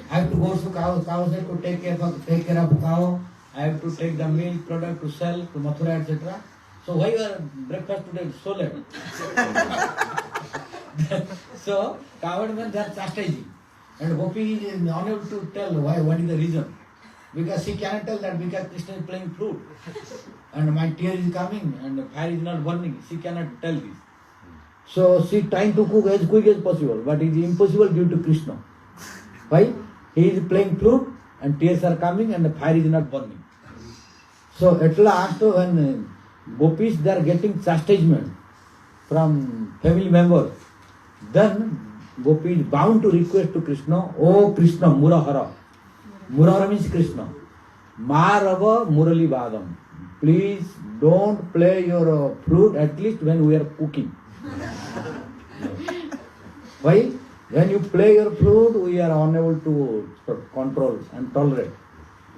I have to go to cow shed to take care of cow. I have to take the milk product to sell to Mathura, etc. So why your breakfast today is so late? So cowherd men, they are chastising. And Gopi is unable to tell why, what is the reason. Because she cannot tell that because Krishna is playing flute. And my tear is coming and the fire is not burning. She cannot tell this. So she trying to cook as quick as possible, but it is impossible due to Krishna. Why? He is playing flute and tears are coming and the fire is not burning. So at last when gopis they are getting chastisement from family members, then gopi is bound to request to Krishna, oh Krishna Murahara. Murahara means Krishna. Marava Murali Badam. Please don't play your flute at least when we are cooking. Why? When you play your flute, we are unable to control and tolerate.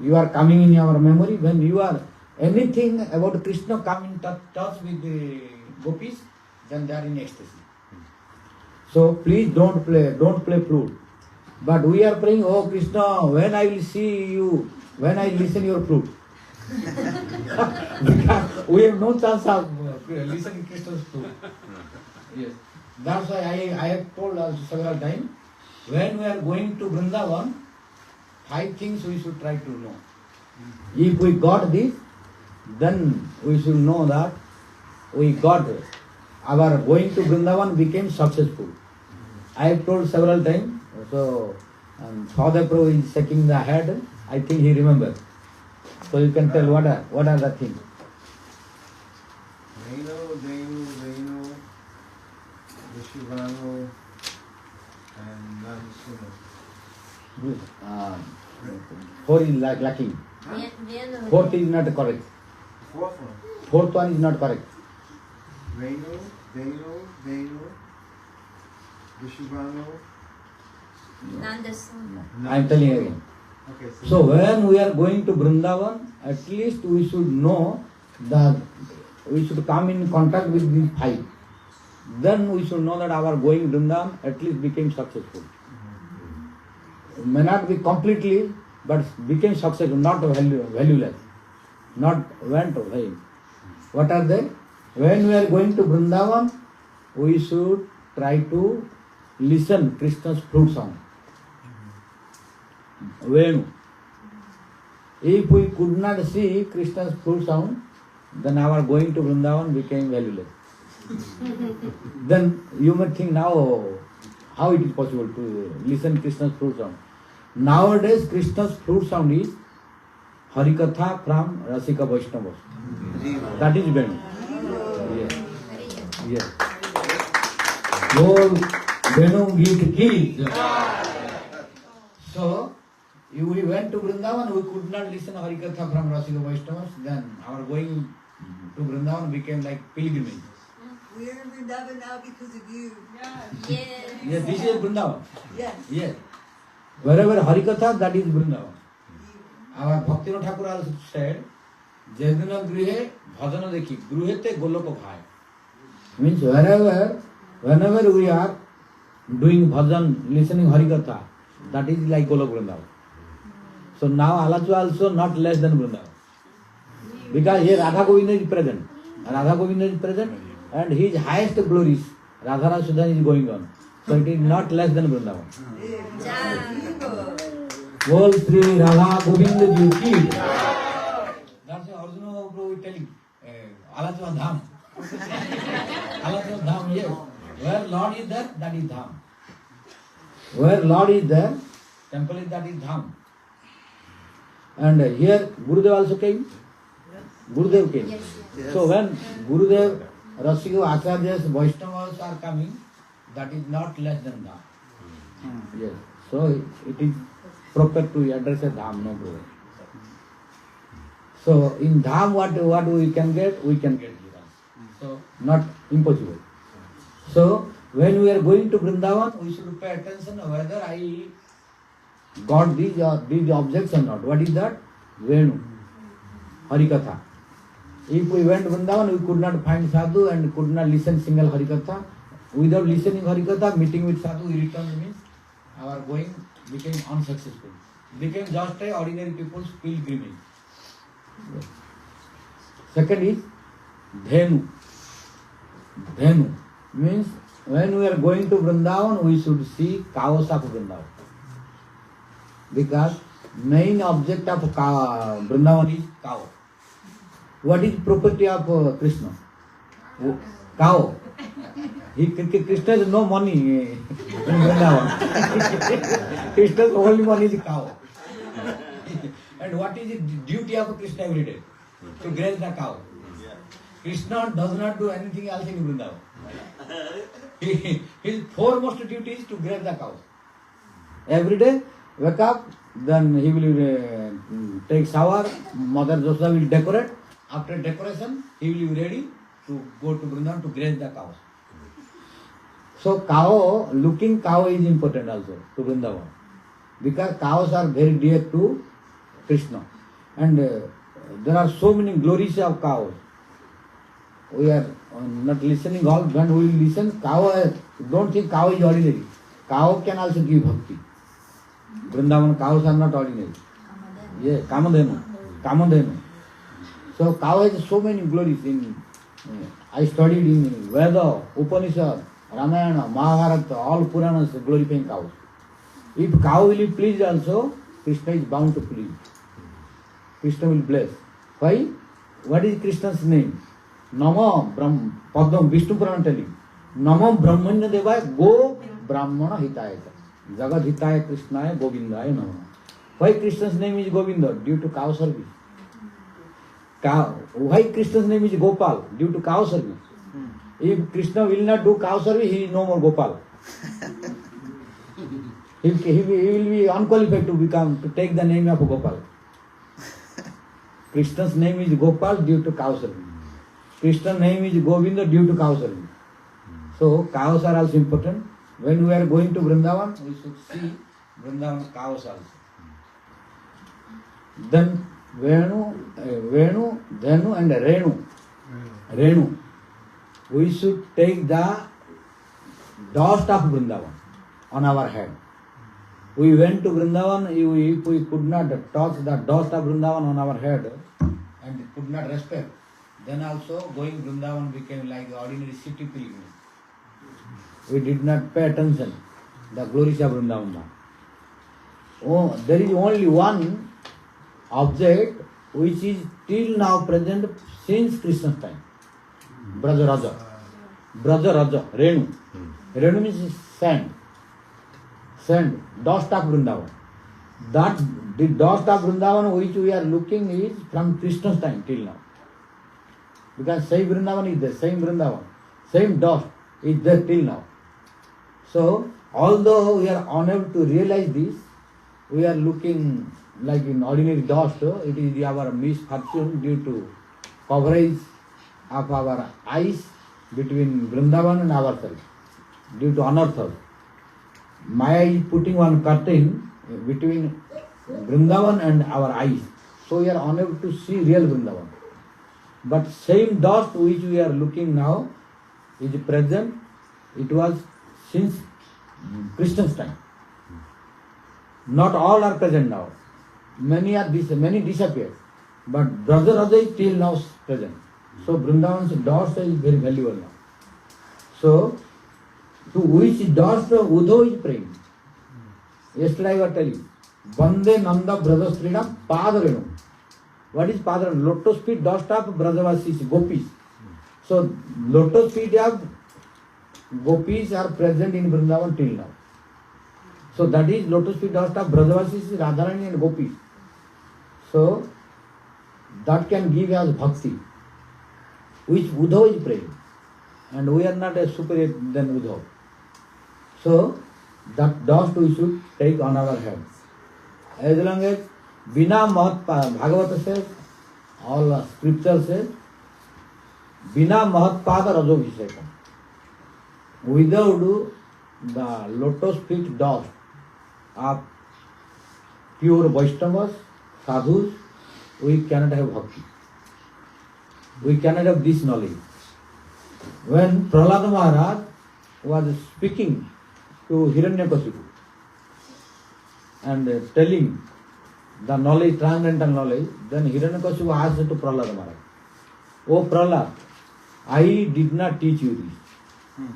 You are coming in our memory. When you are anything about Krishna come in touch with the gopis, then they are in ecstasy. So please don't play flute. But we are praying, oh Krishna, when I will see you, when I listen your flute. Because we have no chance of listening Krishna's flute. Yes. That's why I have told also several times, when we are going to Vrindavan, 5 things we should try to know. If we got this, then we should know that we got it. Our going to Vrindavan became successful. I have told several times, so Sudha Prabhu is shaking the head, I think he remembers. So you can tell what are the things. Venu, Vishivano, and Nansuna. 4 is lacking. 4th is not correct. 4th one. 4th one is not correct. Venu, Vishivano. I am telling again. Okay, So when we are going to Vrindavan, at least we should know that we should come in contact with these 5. Then we should know that our going Vrindavan at least became successful. It may not be completely, but became successful, not valueless, not went away. What are they? When we are going to Vrindavan, we should try to listen Krishna's flute sound. Venu. If we could not see Krishna's flute sound, then our going to Vrindavan became valueless. Then you may think now how it is possible to listen Krishna's flute sound. Nowadays Krishna's flute sound is Harikatha from Rasika Vaishnavas. That is Venu. Yes. Lord Venu Geet Ki. So we went to Vrindavan, we could not listen Harikatha from Rasika Vaishnavas, then our going to Vrindavan became like pilgrimage. We are in Vrindavan now because of you. Yes, this is Vrindavan. Yes. Yes. Wherever Harikatha, that is Vrindavan. Our Bhakti Thakur also said, Jedina Grihe Bhajana Dekhi, Gruhete Goloko Bhai. Means whenever we are doing bhajan, listening Harikatha, that is like Golok Vrindavan. So now Alachua also not less than Vrindavan. Because here Radha Govinda is present. Radha Govinda is present and his highest glories, Radha Sudha is going on. So it is not less than Vrindavan. Bol Sri Radha Govinda Ji ki. That's the original Prabhu is telling. Alachua Dham. Alachua Dham, yes. Where Lord is there, that is Dham. Where Lord is there, temple is that is Dham. And here Gurudev also came. Gurudev came. Yes. So when Gurudev, Rasiku, Acharyas, Vaishnavas are coming, that is not less than Dham. Yes. So it is proper to address a Dham, no problem. So in Dham what we can get? We can get Jiras. So not impossible. So when we are going to Vrindavan, we should pay attention whether I got these objects or not. What is that? Venu, Harikatha. If we went to Vrindavan, we could not find sadhu and could not listen single Harikatha. Without listening Harikatha, meeting with sadhu, we returned means our going became unsuccessful. Became just a ordinary people's pilgrimage. Second is Dhenu. Dhenu means when we are going to Vrindavan, we should see cows of Vrindavan. Because main object of Vrindavan is cow. What is property of Krishna? Cow. Krishna has no money in Vrindavan. Krishna's only money is cow. And what is the duty of Krishna every day? To graze the cow. Krishna does not do anything else in Vrindavan. His foremost duty is to graze the cows. Every day, wake up, then he will take shower, Mother Joshua will decorate. After decoration, he will be ready to go to Vrindavan to graze the cows. So cow, looking cow is important also to Vrindavan. Because cows are very dear to Krishna. And there are so many glories of cows. We are not listening all. When we listen, cow, don't think cow is ordinary. Cow can also give bhakti. Vrindavan cows are not ordinary. Yeah, Kamadhenu. So cow has so many glories. I studied in Veda, Upanishad, Ramayana, Mahabharata, all Puranas glorifying cows. If cow will be pleased also, Krishna is bound to please. Krishna will bless. Why? What is Krishna's name? Namo Padam Vishnu Puran telling. Namo Brahmanya Devaya Go Brahmana Hitaya. Jagat Hitaya Krishnaya Govindaya Namo. Why Krishna's name is Govinda? Due to cow service. Why Krishna's name is Gopal? Due to cow service. If Krishna will not do cow service, he is no more Gopal. He will be unqualified to take the name of Gopal. Krishna's name is Gopal due to cow service. Krishna's name is Govinda due to cow service. So cows are also important. When we are going to Vrindavan, we should see Vrindavan cows also. Then Venu, Dhenu and Renu. We should take the dust of Vrindavan on our head. We went to Vrindavan, if we could not touch the dust of Vrindavan on our head and could not respect, then also going Vrindavan became like the ordinary city pilgrimage. We did not pay attention the glories of Vrindavan. Oh, there is only one object which is till now present since Krishna's time. Braja Raja, Renu. Renu means sand, dust of Vrindavan. That the dust of Vrindavan which we are looking is from Krishna's time till now. Because same Vrindavan is there, same Vrindavan, same dust is there till now. So, although we are unable to realize this, we are looking like in ordinary dust. It is our misfortune due to coverage of our eyes between Vrindavan and ourselves, due to unearthal. Maya is putting one curtain between Vrindavan and our eyes. So we are unable to see real Vrindavan. But same dust which we are looking now is present. It was since Krishna's time. Not all are present now. Many disappeared. But Brother Radha is till now present. So Vrindavan's dust is very valuable now. So to which dust Uddhava is praying. Yesterday I was telling, Bande Nanda Brothers Freedom Padarenu. What is Padarenu? Lotus feet dust of Brajavasis, Gopis. So lotus feet of Gopis are present in Vrindavan till now. So that is lotus feet dust of Brajavasis, Radharani and Gopis. So that can give us bhakti, which Uddhava is praying. And we are not as superior than Uddhava. So that dust we should take on our heads. As long as Bina Mahat Bhagavata says, all scripture says, Bina Mahat Pada Rajobhisekam. Without the lotus feet dust of pure Vaishnavas, sadhus, we cannot have bhakti. We cannot have this knowledge. When Prahlada Maharaj was speaking to Hiranyakasipu and telling the knowledge, transcendental knowledge, then Hiranyakasipu asked to Prahlada Maharaj, "Oh Prahlad, I did not teach you this.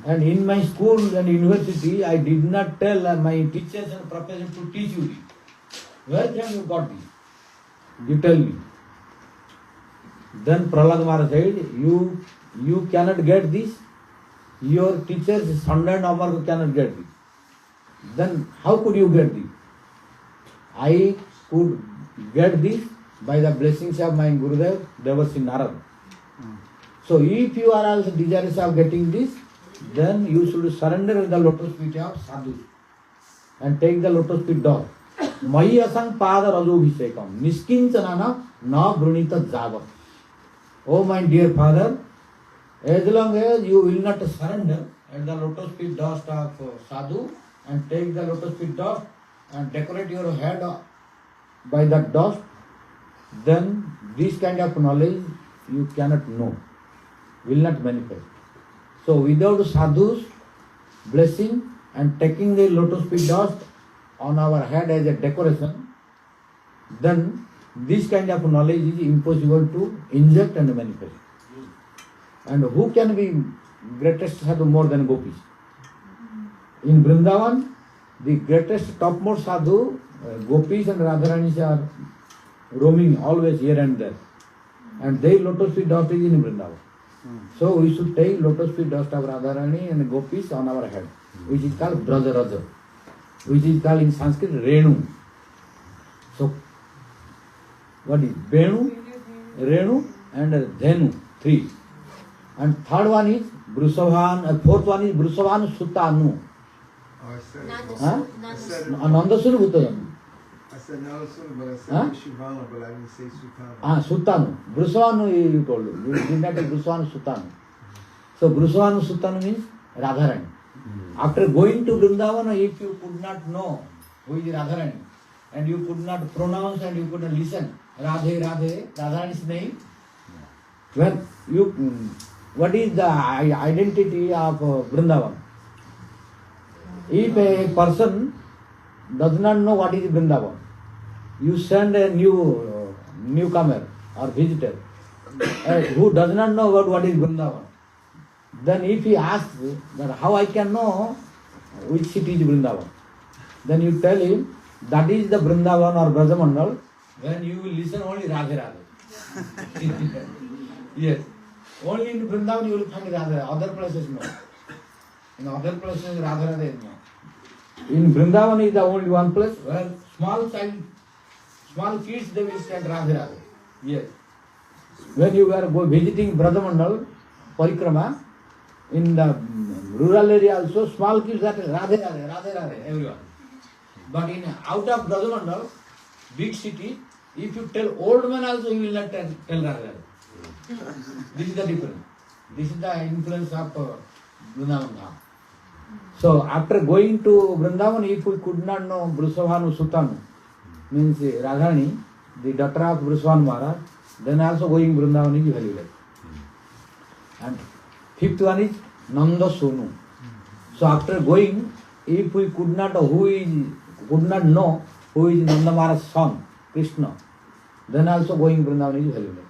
And in my school and university, I did not tell my teachers and professors to teach you this. Where can you got this? You tell me." Then Prahlada Maharaj said, you cannot get this. Your teachers, Sunda and Amar cannot get this. Then how could you get this? I could get this by the blessings of my Gurudev, Devarsi Narad. So if you are also desirous of getting this, then you should surrender the lotus feet of sadhus and take the lotus feet dog. Mahi asang pada rajobhisekam niskincanana na brunita javat. Oh my dear father, as long as you will not surrender at the lotus feet dust of sadhu and take the lotus feet dust and decorate your head by that dust, then this kind of knowledge you cannot know, will not manifest. So without sadhu's blessing and taking the lotus feet dust on our head as a decoration, then this kind of knowledge is impossible to inject and manifest. And who can be greatest sadhu more than gopis? In Vrindavan, the greatest topmost sadhu, gopis and Radharani are roaming always here and there. And their lotus feet dust is in Vrindavan. So we should take lotus feet dust of Radharani and gopis on our head, which is called Brajaraja, which is called in Sanskrit Renu. So what is Venu, Renu and Dhenu, 3. And third one is Brushavan, fourth one is Brushavan Sutanu. Oh, I said Huh? I said Nandasunu Bhutajam. I said Nalasuna, but I said Shivana, but I didn't say Sutana. Sutanu. Brushavanu you told you. You did not take Brushavanu Sutanu. So Brushavanu Sutanu means Radharani. After going to Vrindavan, if you could not know who is Radharani, and you could not pronounce and you could not listen Radhe, Radhe, Radharani's name, well, what is the identity of Vrindavan? If a person does not know what is Vrindavan, you send a newcomer or visitor who does not know about what is Vrindavan. Then if he asks that how I can know which city is Vrindavan, then you tell him that is the Vrindavan or Brajamandal, then you will listen only Radhe Radhe. Yes. Only in Vrindavan you will find Radha, other places no. In other places Radha Radha is no. In Vrindavan is the only one place where small kids they will stand Radha Radha. Yes. When you were visiting Brajamandal, Parikrama, in the rural area also, small kids are Radhe Radhe, Radhe Radhe, everyone. But in out of Brajamandal, big city, if you tell old man also, he will not tell Radhe Radhe. This is the difference. This is the influence of Vrindavan. So after going to Vrindavan, if we could not know Brushavanu Sutanu, means Radharani, the daughter of Vriswan Maharaj, then also going Vrindavan is valuable. And fifth one is Nanda Sonu. So after going, if we could not know who is Nanda Maharaj's son, Krishna, then also going Vrindavan is valuable.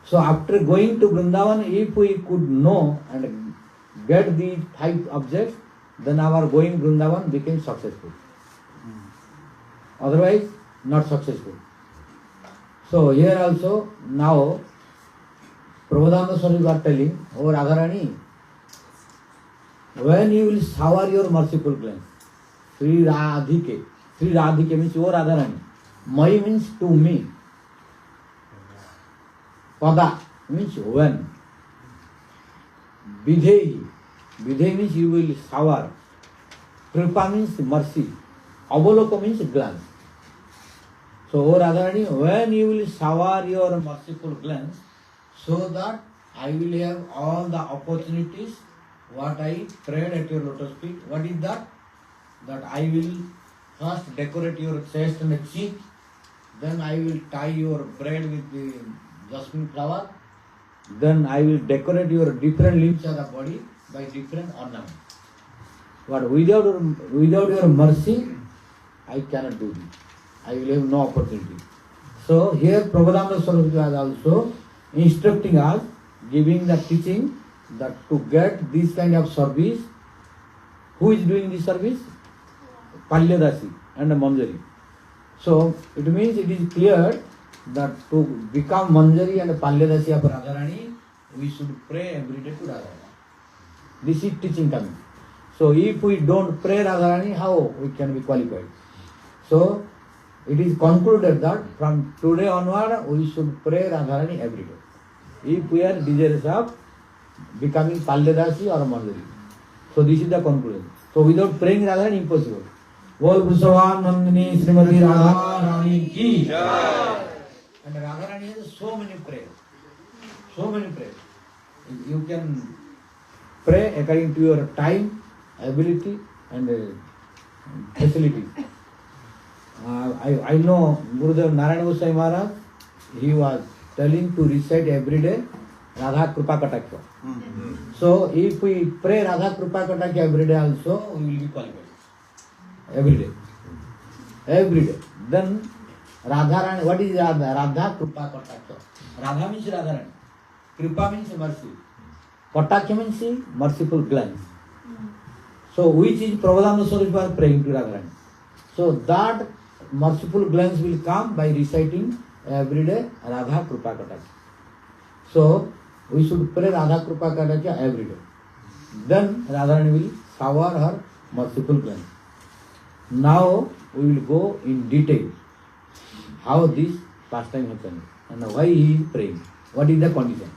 So after going to Vrindavan, if we could know and get these 5 objects, then our going Vrindavan became successful. Otherwise, not successful. So here also, now, Prabhupada Swarup are telling, oh Radharani, when you will shower your merciful glance, Sri Radhike means, oh Radharani, Mai means to me, Pada means when, Vidhehi means you will shower, Kripa means mercy, Avaloko means glance. So, O Radharani, when you will shower your merciful glance, so that I will have all the opportunities what I prayed at your lotus feet. What is that? That I will first decorate your chest and cheek, then I will tie your bread with the jasmine flower, then I will decorate your different limbs of the body by different ornaments. But without your mercy, I cannot do this. I will have no opportunity. So here Prabhupada Swarup is also instructing us, giving the teaching that to get this kind of service, who is doing this service? Palyadasi and Manjari. So it means it is clear that to become Manjari and Palyadasi of Radharani, we should pray every day to Radharani. This is teaching coming. So if we don't pray Radharani, how we can be qualified? So it is concluded that from today onward we should pray Radharani every day, if we are desirous of becoming Palyadasi or Manjari. So this is the conclusion. So without praying Radharani, impossible. Bol Vrishavan Nandini Srimati Radharani ki Jai. And Radharani has so many prayers. So many prayers. You can pray according to your time, ability and facilities. I know Gurudev Narayana Goswami Maharaj, he was telling to recite every day Radha Kripa Kataksha. So if we pray Radha Kripa Kataksha every day also, we will be qualified. Every day. Every day. Then Radharani, what is Radha? Radha Kripa Kataksha. Radha means Radharani. Kripa means mercy. Kataksha means merciful glance. So which is Prabhupada Swarup are praying to Radharani. So that merciful glance will come by reciting every day Radha Kripa Kataksha. So we should pray Radha Kripa Kataksha every day. Then Radharani will shower her merciful glance. Now we will go in detail how this pastime happened and why he is praying. What is the condition?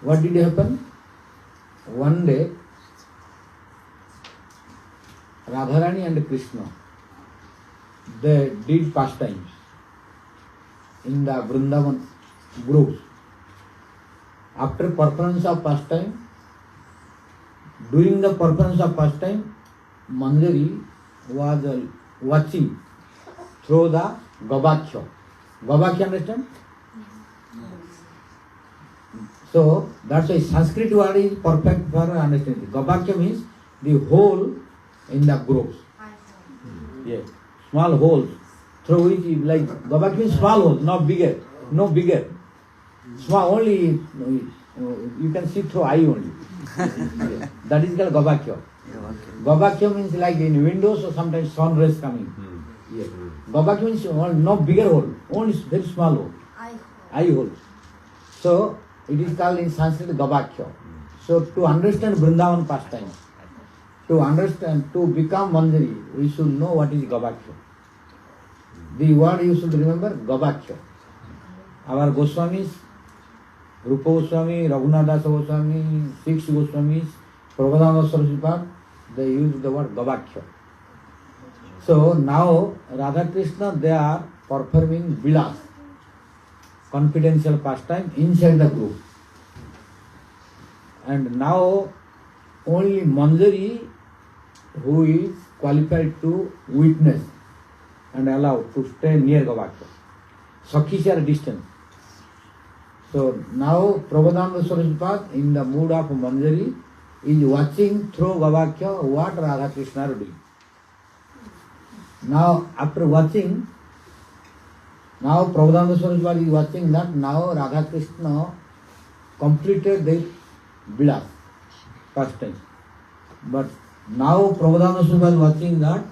What did happen? One day Radharani and Krishna, they did pastimes in the Vrindavan groves. After performance of pastime, during the performance of pastime, Manjari was watching through the Gabakya. Gabakya, understand? So that's why Sanskrit word is perfect for understanding. Gabakya means the hole in the groves. Yes, small holes through which, like Gabakya means small holes, not bigger, no bigger. Small only, you can see through eye only. Yes. That is called Gabakya. Gabakya means like in windows or sometimes sun rays coming. Yes. Gabakya means no bigger hole, only very small hole. Eye hole. So it is called in Sanskrit Gabakya. So to understand Vrindavan pastime, to become Manjari, we should know what is Gabakya. The word you should remember, Gabakya. Our Goswamis, Rupa Goswami, Raghunath Goswami, 6 Goswamis, Prabhupada Swarup, they use the word Gabakya. So now Radha Krishna, they are performing Vilas, confidential pastime inside the group. And now only Manjari, who is qualified to witness and allowed to stay near Gavakya. Sakhis are distant. So now Prabhupada Swarup in the mood of Manjari is watching through Gavakya what Radha Krishna are doing. Now after watching, now Prabhupada Swarup is watching that now Radha Krishna completed their vilas, first time. But now Prabhupada Swarup is watching that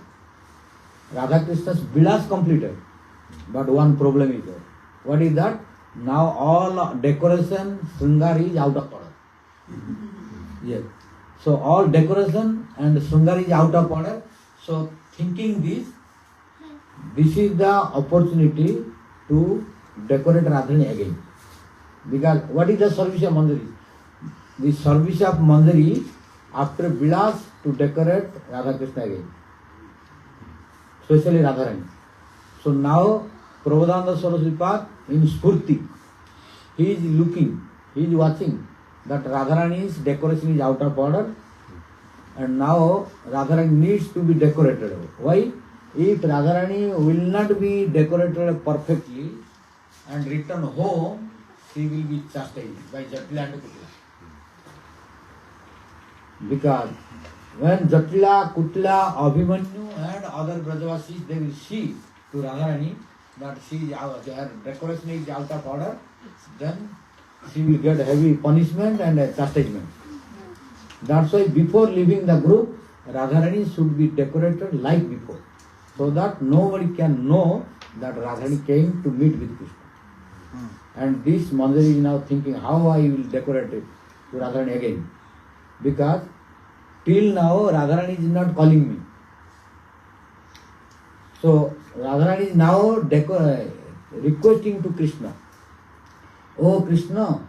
Radha Krishna's vilas completed. But one problem is there. What is that? Now all decoration, Sringar is out of order. Yes. So all decoration and Sringar is out of order. So thinking this is the opportunity to decorate Radharani again. Because what is the service of Manjari? The service of Manjari after Vilas to decorate Radha Krishna again. Especially Radharani. So now Prabhupada Swarup in Spurti, he is looking, he is watching that Radharani's decoration is out of order and now Radharani needs to be decorated. Why? If Radharani will not be decorated perfectly and return home, she will be chastised by Jatila and Kutila. Because when Jatila, Kutila, Abhimanyu and other Brajavasis, they will see to Radharani that their decoration is out of order, then she will get heavy punishment and chastisement. That's why before leaving the group, Radharani should be decorated like before, so that nobody can know that Radharani came to meet with Krishna. And this Manjari is now thinking how I will decorate it to Radharani again. Because till now Radharani is not calling me. So Radharani is now requesting to Krishna, "Oh Krishna,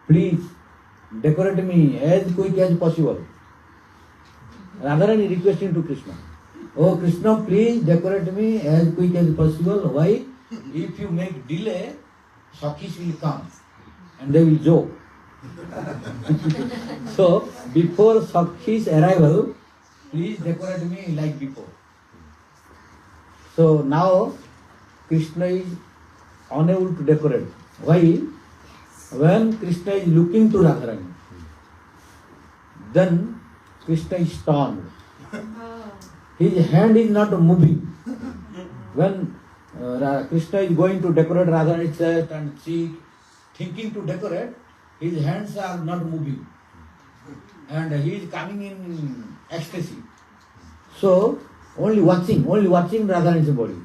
please decorate me as quick as possible." Radharani requesting to Krishna, "Oh Krishna, please decorate me as quick as possible." Why? If you make delay, Sakhis will come and they will joke. So before Sakhi's arrival, please decorate me like before. So now Krishna is unable to decorate. Why? When Krishna is looking to Radharani, then Krishna is stunned. His hand is not moving. When Krishna is going to decorate Radharani's chest and cheek, thinking to decorate, his hands are not moving. And he is coming in ecstasy. So, only watching Radharani's body.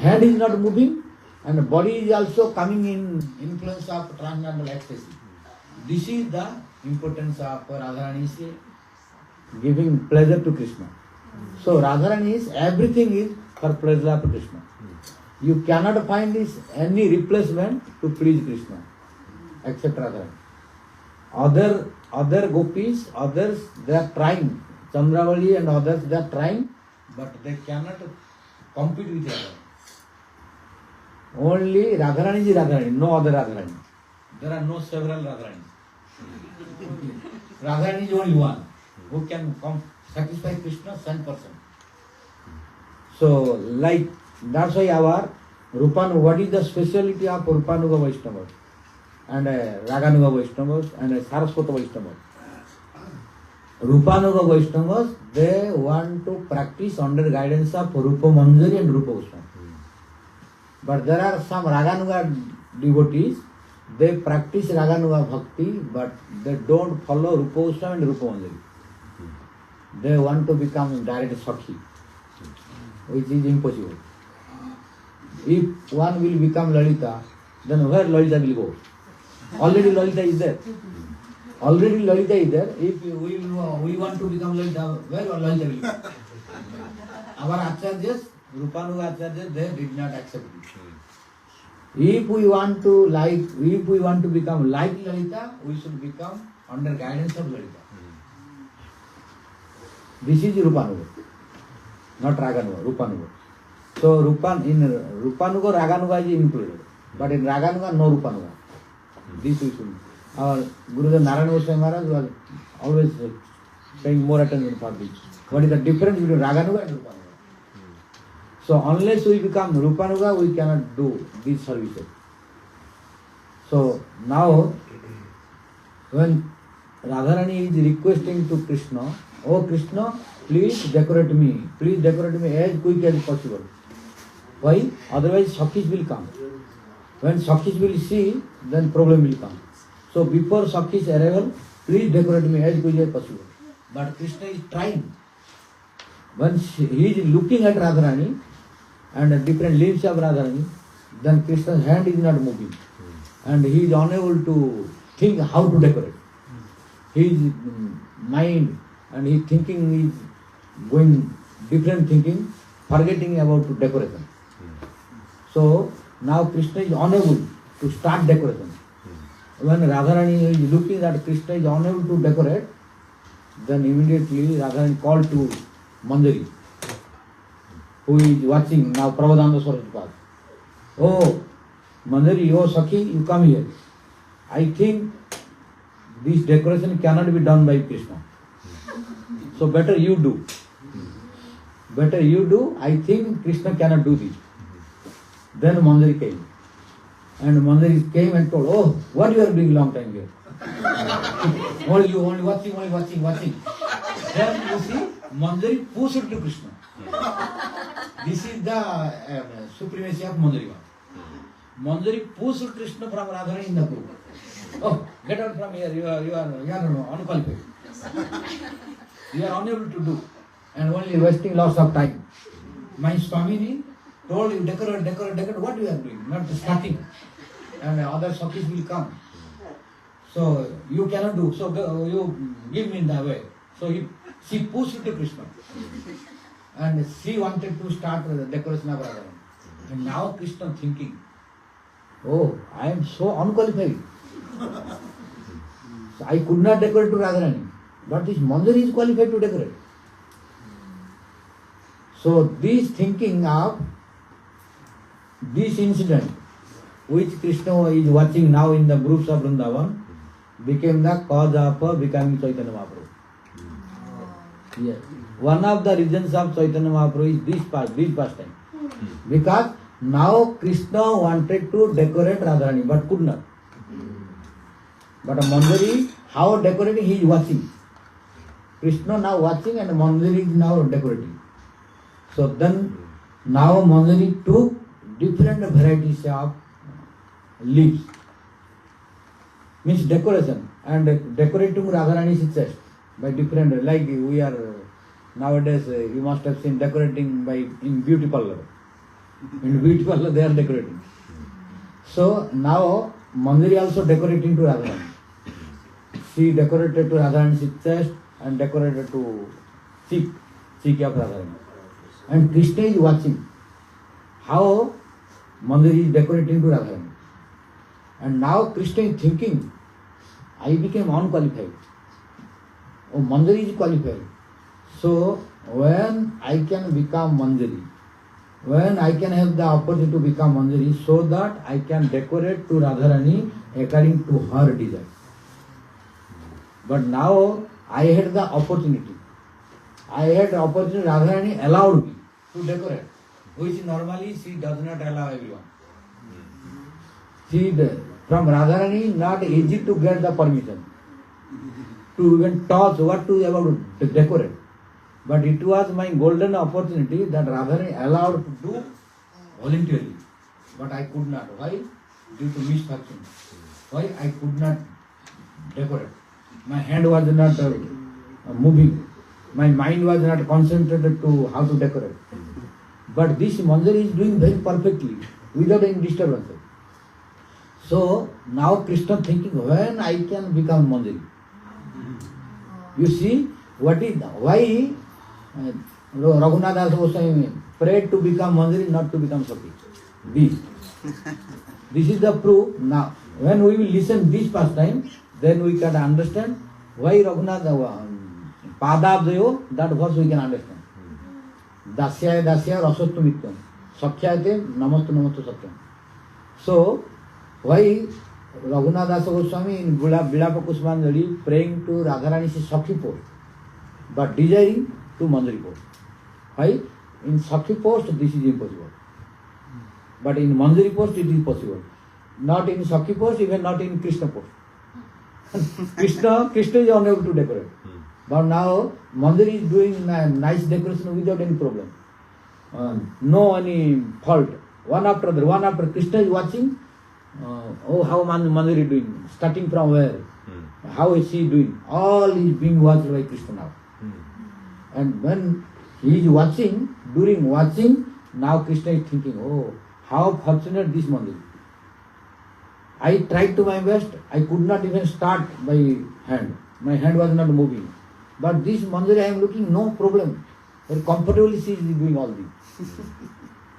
Hand is not moving and the body is also coming in influence of transcendental ecstasy. This is the importance of Radharani's giving pleasure to Krishna. So Radharani's everything is for pleasure of Krishna. You cannot find any replacement to please Krishna except Radharani. Other gopis, others they are trying. Chandravali and others they are trying, but they cannot compete with Radharani. Only Radharani is Radharani, no other Radharani. There are no several Radharani. Radharani is only one who can satisfy Krishna 100%. So, like that's why our Rupanuga, what is the speciality of Rupanuga Vaishnavas and Raganuga Vaishnavas and Saraswata Vaishnavas? Rupanuga Vaishnavas, they want to practice under guidance of Rupa Manjari and Rupa Goswami. But there are some Raganuga devotees, they practice Raganuga Bhakti, but they don't follow Rupa Goswami and Rupa Manjari. They want to become direct Sakhi, which is impossible. If one will become Lalita, then where Lalita will go? Already Lalita is there. Already Lalita is there. If we want to become Lalita, where Lalita will go? Our Acharyas, Rupanuga Acharyas, they did not accept it. If we want to become like Lalita, we should become under guidance of Lalita. This is Rupanuga, not Raganuga, Rupanuga. So in Rupanuga, Raganuga is included, but in Raganuga, no Rupanuga. This we should. Our Gurudev Narayana Goswami Maharaj was always paying more attention for this. What is the difference between Raganuga and Rupanuga? So unless we become Rupanuga, we cannot do these services. So now, when Radharani is requesting to Krishna, "Oh Krishna, please decorate me as quick as possible." Why? Otherwise Sakhis will come. When Sakhis will see, then problem will come. So before Sakhis arrival, please decorate me as quick as possible. But Krishna is trying. When he is looking at Radharani and different limbs of Radharani, then Krishna's hand is not moving. And he is unable to think how to decorate. His mind and his thinking is going different thinking, forgetting about decoration. So now Krishna is unable to start decoration. When Radharani is looking that Krishna is unable to decorate, then immediately Radharani called to Manjari, who is watching now Prabhupada Swarup. "Oh Manjari, oh Sakhi, you come here. I think this decoration cannot be done by Krishna. So better you do. Better you do. I think Krishna cannot do this." Then Manjari came. And Manjari came and told, "Oh, what you are doing long time here? only watching. Then you see, Manjari pushed to Krishna. This is the supremacy of Manjari. Manjari pushed Krishna from Radharani in the group. "Oh, get out from here, you are unqualified. You are unable to do and only wasting lots of time. My Swamini told you decorate, what you are doing? Not starting. And other Sakhis will come. So you cannot do. So you give me the way." So she pushed to Krishna. And she wanted to start the decoration of Radharani. And now Krishna thinking, "Oh, I am so unqualified. So I could not decorate to Radharani. But this Manjari is qualified to decorate." So this thinking of this incident, which Krishna is watching now in the groups of Vrindavan, became the cause of becoming Chaitanya Mahaprabhu. Yes. One of the reasons of Chaitanya Mahaprabhu is this pastime. Because now Krishna wanted to decorate Radharani but could not. But Manjari, how decorating, he is watching. Krishna now watching and Manjari is now decorating. So then now Manjari took different varieties of leaves. Means decoration. And decorating Radharani's chest by different, like we are nowadays, you must have seen decorating by in beauty parlor. In beauty parlor they are decorating. So now Manjari also decorating to Radharani. She decorated to Radharani's chest and decorated to cheek of Radharani. And Krishna is watching how Manjari is decorating to Radharani. And now Krishna is thinking, I became unqualified. Oh, Manjari is qualified. So when I can become Manjari, when I can have the opportunity to become Manjari, so that I can decorate to Radharani according to her desire. But now I had the opportunity. Radharani allowed me to decorate, which normally she does not allow everyone. From Radharani, not easy to get the permission to even touch what to about to decorate. But it was my golden opportunity that Radharani allowed to do voluntarily. But I could not. Why? Due to misfortune. Why? I could not decorate. My hand was not moving. My mind was not concentrated to how to decorate. But this Manjari is doing very perfectly, without any disturbance. So now Krishna thinking, when I can become Manjari? You see, why Raghunath Goswami prayed to become Manjari, not to become Sakhi? This is the proof. Now, when we will listen this pastime, then we can understand why Raghunath Padabdayo, that verse we can understand. Dasyaya rasattu mityam. Sakhyate namastu satyam. So, why Raghunath Goswami in Bilapa Kusmanjali praying to Radharani Sakhi Port, but desiring to Manjari Port. Why? In Sakhi post, this is impossible. But in Manjari post, it is possible. Not in Sakhi post, even not in Krishna post. Krishna is unable to decorate. But now Manjari is doing nice decoration without any problem. No any fault. One after Krishna is watching. How Manjari is doing? Starting from where? How is she doing? All is being watched by Krishna now. And when he is watching, during watching, now Krishna is thinking, oh, how fortunate this Manjari. I tried to my best, I could not even start by hand. My hand was not moving. But this Manjari I am looking, no problem. Very comfortably she is doing all this.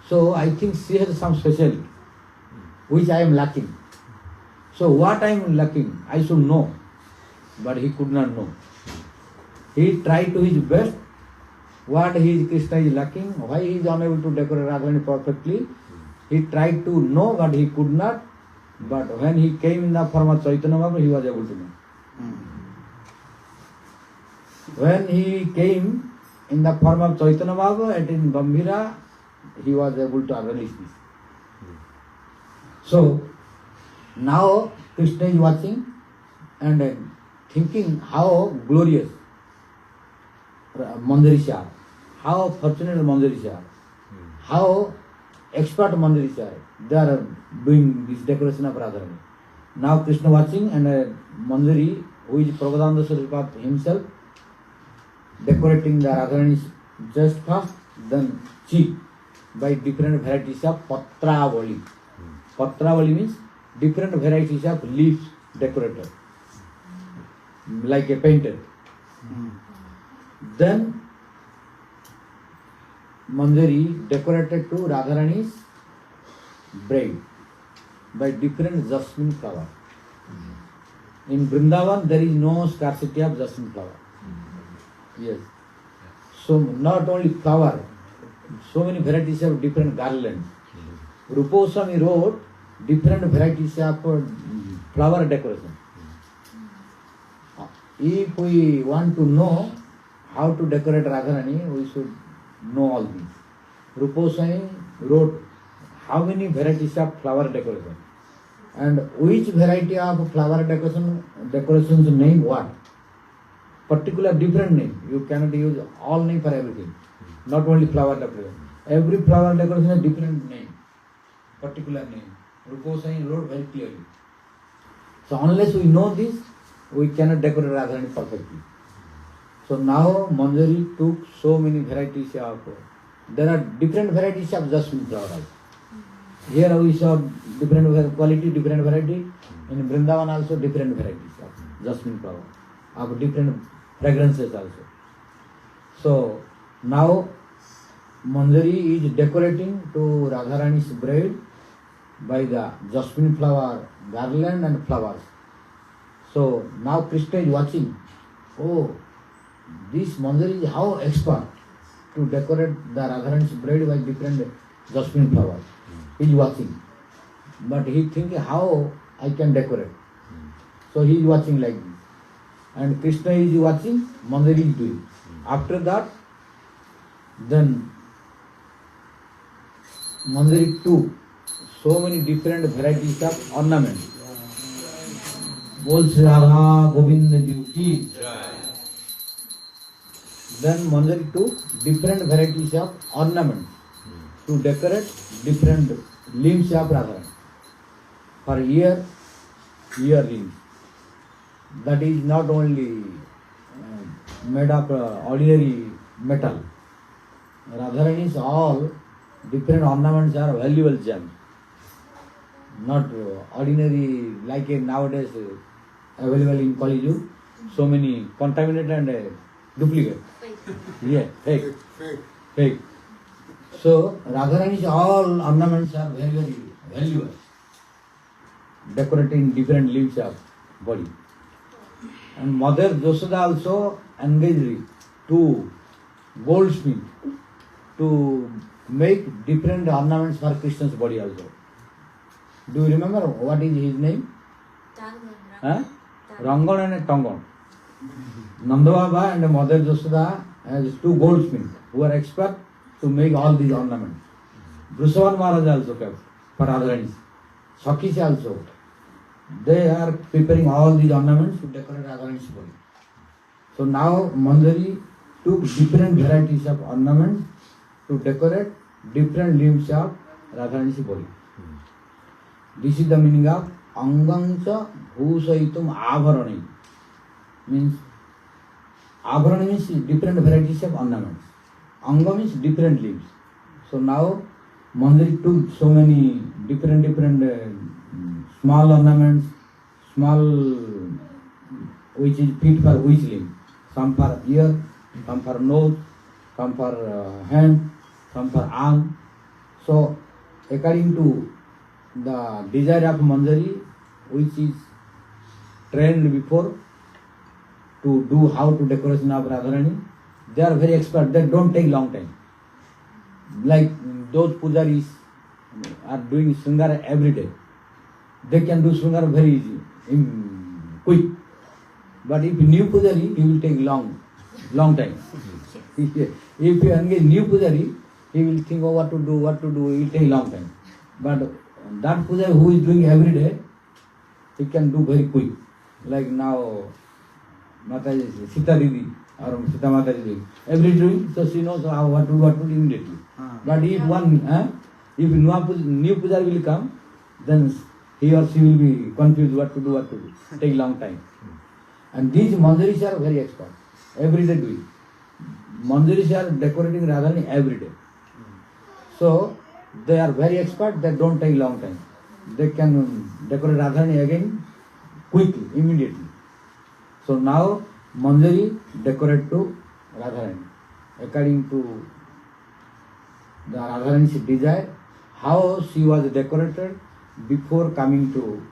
So I think she has some specialty, which I am lacking. So what I am lacking, I should know. But he could not know. He tried to his best. What Krishna is lacking, why he is unable to decorate Radharani perfectly. He tried to know, but he could not. But when he came in the form of Chaitanya Mahaprabhu, he was able to know. When he came in the form of Chaitanya Mahaprabhu and in Gambhira, he was able to release this. So now Krishna is watching and thinking how glorious Manjari are, how fortunate Manjari are, how expert Manjari are. They are doing this decoration of Radharani. Now Krishna watching and Manjari, who is Prabhupada Swarup himself, decorating the Radharani's just first, then cheek by different varieties of Patravali. Patravali means different varieties of leaves decorated, like a painter. Then Manjari decorated to Radharani's braid by different jasmine flower. In Vrindavan there is no scarcity of jasmine flower. Yes. So not only flower, so many varieties of different garlands. Rupa Goswami wrote different varieties of flower decoration. If we want to know how to decorate Radharani, we should know all these. Rupa Goswami wrote how many varieties of flower decoration and which variety of flower decorations name what. Particular different name. You cannot use all name for everything. Not only flower decoration. Every flower decoration has different name. Particular name. Rupa Goswami wrote very clearly. So unless we know this, we cannot decorate Radharani perfectly. So now Manjari took so many varieties of, there are different varieties of jasmine flower. Here we saw different quality, different variety. In Vrindavan also different varieties of jasmine flower, of different fragrances also. So now Manjari is decorating to Radharani's braid by the jasmine flower garland and flowers. So now Krishna is watching. Oh, this Manjari is how expert to decorate the Radharani's braid by different jasmine flowers. He is watching. But he thinking how I can decorate. So he is watching like this. And Krishna is watching, Manjari is doing. After that, then Manjari took so many different varieties of ornaments. Bol Shri Radha Govinda Ji. Then Manjari took different varieties of ornaments to decorate different limbs of Radha. For earrings. That is not only made of ordinary metal. Radharani's all different ornaments are valuable gems. Not ordinary like nowadays available in Kali. So many contaminated and duplicate. Yeah, fake. So Radharani's all ornaments are very, very valuable. Decorating different limbs of body. And Mother Sudha also engaged two goldsmiths to make different ornaments for Krishna's body also. Do you remember what is his name? Rangan and Tangan. Nanda Baba and Mother Sudha has two goldsmiths who are expert to make all these ornaments. Vrishabhan Maharaja also kept for Radharani. Sakhi also. They are preparing all these ornaments to decorate Radharani's body. So now Manjari took different varieties of ornaments to decorate different limbs of Radharani's body. This is the meaning of Angancha Bhusaitum Abharani. Means Abharani means different varieties of ornaments. Anga means different limbs. So now Manjari took so many different small ornaments, small which is fit for which limb. Some for ear, some for nose, some for hand, some for arm. So according to the desire of Manjari, which is trained before to do how to decoration of Radharani, they are very expert. They don't take long time. Like those pujaris are doing Sringara every day. They can do Sringara very easy, quick. But if new pujari, he will take long time. If you engage new pujari, he will think, oh, what to do, he will take long time. But that pujari who is doing every day, he can do very quick. Like now, Mataji, Sita Didi, or Sita Mataji doing. Every doing, so she knows how what to do immediately. But if new pujari will come, then he or she will be confused what to do. Take long time. And these Manjaris are very expert. Every day doing. Manjaris are decorating Radharani every day. So they are very expert. They don't take long time. They can decorate Radharani again quickly, immediately. So now Manjari decorate to Radharani according to the Radharani's desire, how she was decorated before coming to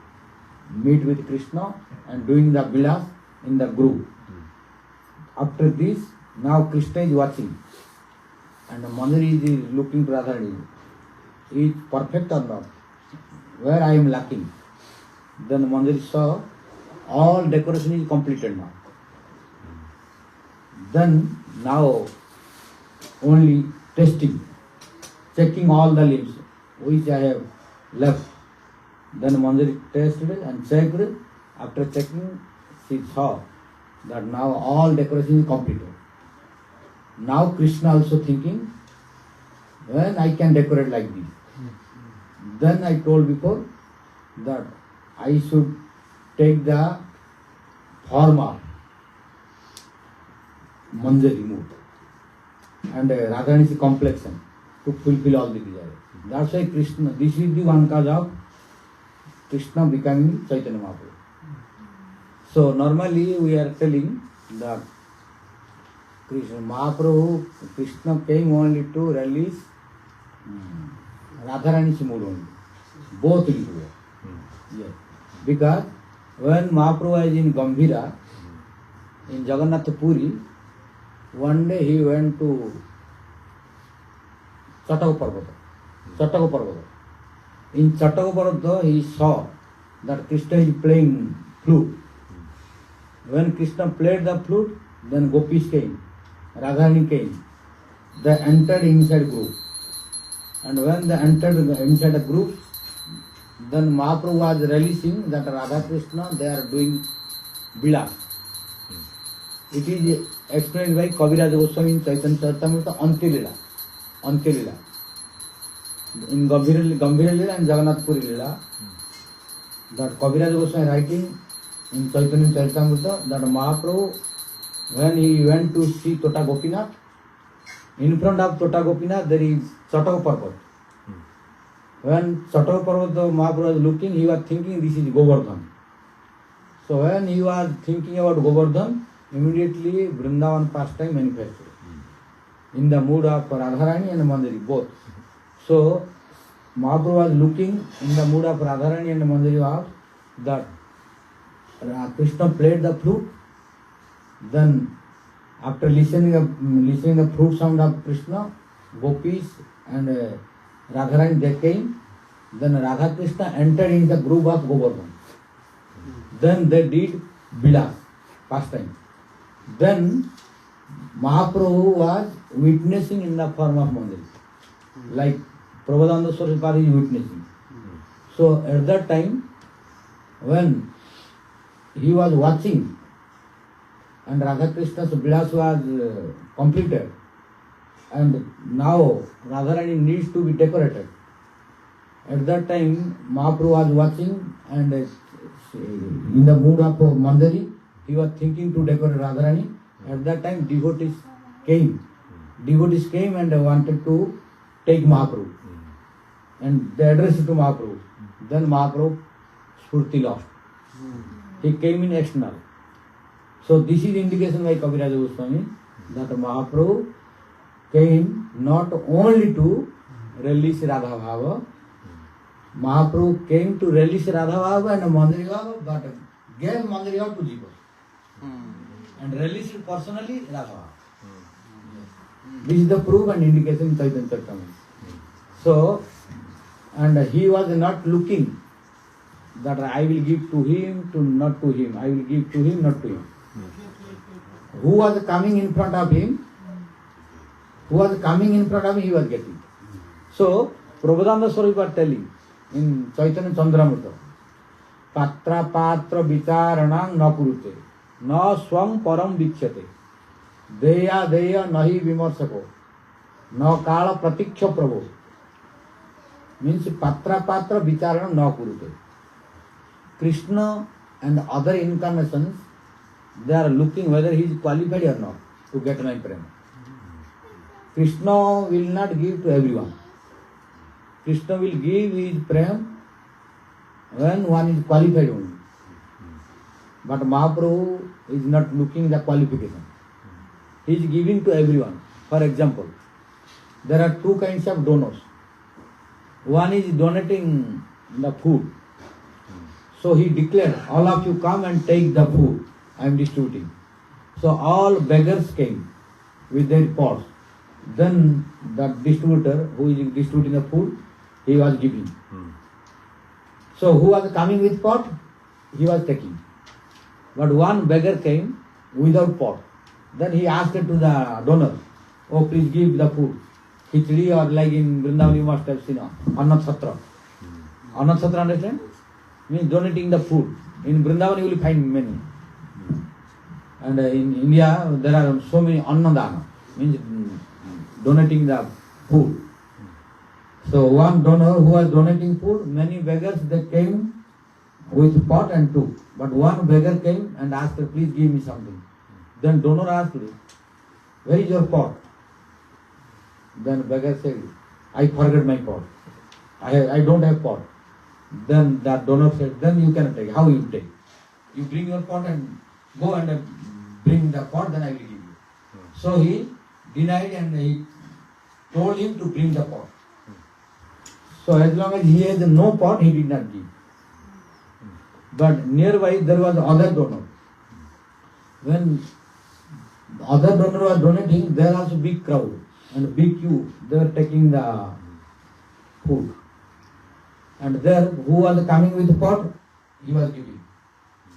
meet with Krishna and doing the vilas in the group. After this, now Krishna is watching and Manjari is looking to Radharani. Is perfect or not? Where I am lacking? Then Manjari saw all decoration is completed now. Then now only testing, checking all the limbs which I have left. Then Manjari tested and checked. After checking, she saw that now all decoration is completed. Now Krishna also thinking, when I can decorate like this. Then I told before that I should take the former Manjari mood and Radharani's complexion to fulfill all the desires. That's why Krishna, this is the one cause of Krishna becoming Chaitanya Mahaprabhu. So normally we are telling that Krishna came only to release Radharani's mood only. Both included. Yes. Because when Mahaprabhu was in Gambhira, in Jagannath Puri, one day he went to Chataka Parvata. In Chataka Parvata he saw that Krishna is playing flute. When Krishna played the flute, then gopis came, Radharani came. They entered inside group. And when they entered inside the group, then Mahaprabhu was releasing that Radha Krishna, they are doing vilas. It is explained by Kaviraj Goswami in Chaitanya Charitamrita, Antya Lila. In Gambhira Lila and Jagannath Puri Lila, that Kaviraj Goswami writing in Chaitanya Charitamrita that Mahaprabhu, when he went to see Tota Gopinath, in front of Tota Gopinath there is Chataka Parvat. When Chataka Parvat Mahaprabhu was looking, he was thinking this is Govardhan. So when he was thinking about Govardhan, immediately Vrindavan pastime manifested in the mood of Radharani and Manjari both. So Mahaprabhu was looking in the mood of Radharani and Manjari was that Krishna played the flute. Then after listening the flute sound of Krishna, gopis and Radharani they came. Then Radha Krishna entered in the group of Govardhan. Then they did vilas, pastime. Then Mahaprabhu was witnessing in the form of Mandiri. Like Prabhupada Swarup is witnessing. So at that time, when he was watching and Radha Krishna's Vilas was completed, and now Radharani needs to be decorated. At that time, Mahaprabhu was watching and in the mood of Mandari, he was thinking to decorate Radharani. At that time, devotees came. Devotees came and wanted to take Mahaprabhu. And they addressed it to Mahaprabhu. Then Mahaprabhu Spurti lost. He came in external. So this is indication by Kaviraja Goswami that Mahaprabhu came not only to release Radha Bhava, Mahaprabhu came to release Radha Bhava and Mandari Bhava, but gave Mandari Bhava to Jiva. And released personally Radha Bhava. This is the proof and indication in Chaitanya Charitamrita. So, and he was not looking that I will give to him, to not to him. I will give to him, not to him. Who was coming in front of him? Who was coming in front of him, he was getting. So, Prabhupada Swarup was telling in Chaitanya Chandramrita, Patra patra vicharanang na kurute, na swam param vikshate, deya deya nahi vimarsako, na kala pratiksha prabhu. Means patra patra vicharanang na kurute. Krishna and other incarnations, they are looking whether he is qualified or not to get my prema. Krishna will not give to everyone. Krishna will give his prema when one is qualified only. But Mahaprabhu is not looking the qualification. He is giving to everyone. For example, there are two kinds of donors. One is donating the food. So he declared, all of you come and take the food I am distributing. So all beggars came with their pots. Then the distributor who is distributing the food, he was giving. So who was coming with pot? He was taking. But one beggar came without pot. Then he asked to the donor, oh please give the food. Khichdi, or like in Vrindavan you must have seen Annat Satra. Annat Satra, understand? Means donating the food. In Vrindavan you will find many. And in India there are so many Annadana, means donating the food. So one donor who was donating food, many beggars they came with pot and took. But one beggar came and asked, please give me something. Then donor asked, where is your pot? Then beggar said, I forgot my pot. I don't have pot. Then that donor said, then you cannot take. How you take? You bring your pot and go and bring the pot, then I will give you. So he denied and he told him to bring the pot. So as long as he has no pot, he did not give. But nearby there was other donor. When the other donor was donating, there was a big crowd and big queue. They were taking the food. And there, who was coming with the pot, he was giving.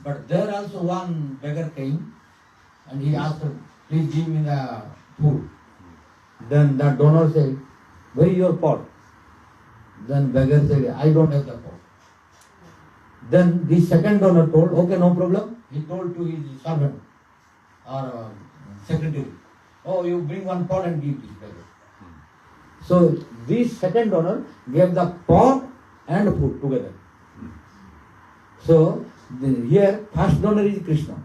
But there also one beggar came and he asked, please give me the food. Then the donor said, where is your pot? Then beggar said, I don't have the pot. Then the second donor told, okay, no problem. He told to his servant or secretary, oh, you bring one pot and give this beggar. So this second donor gave the pot and food together. So here first donor is Krishna.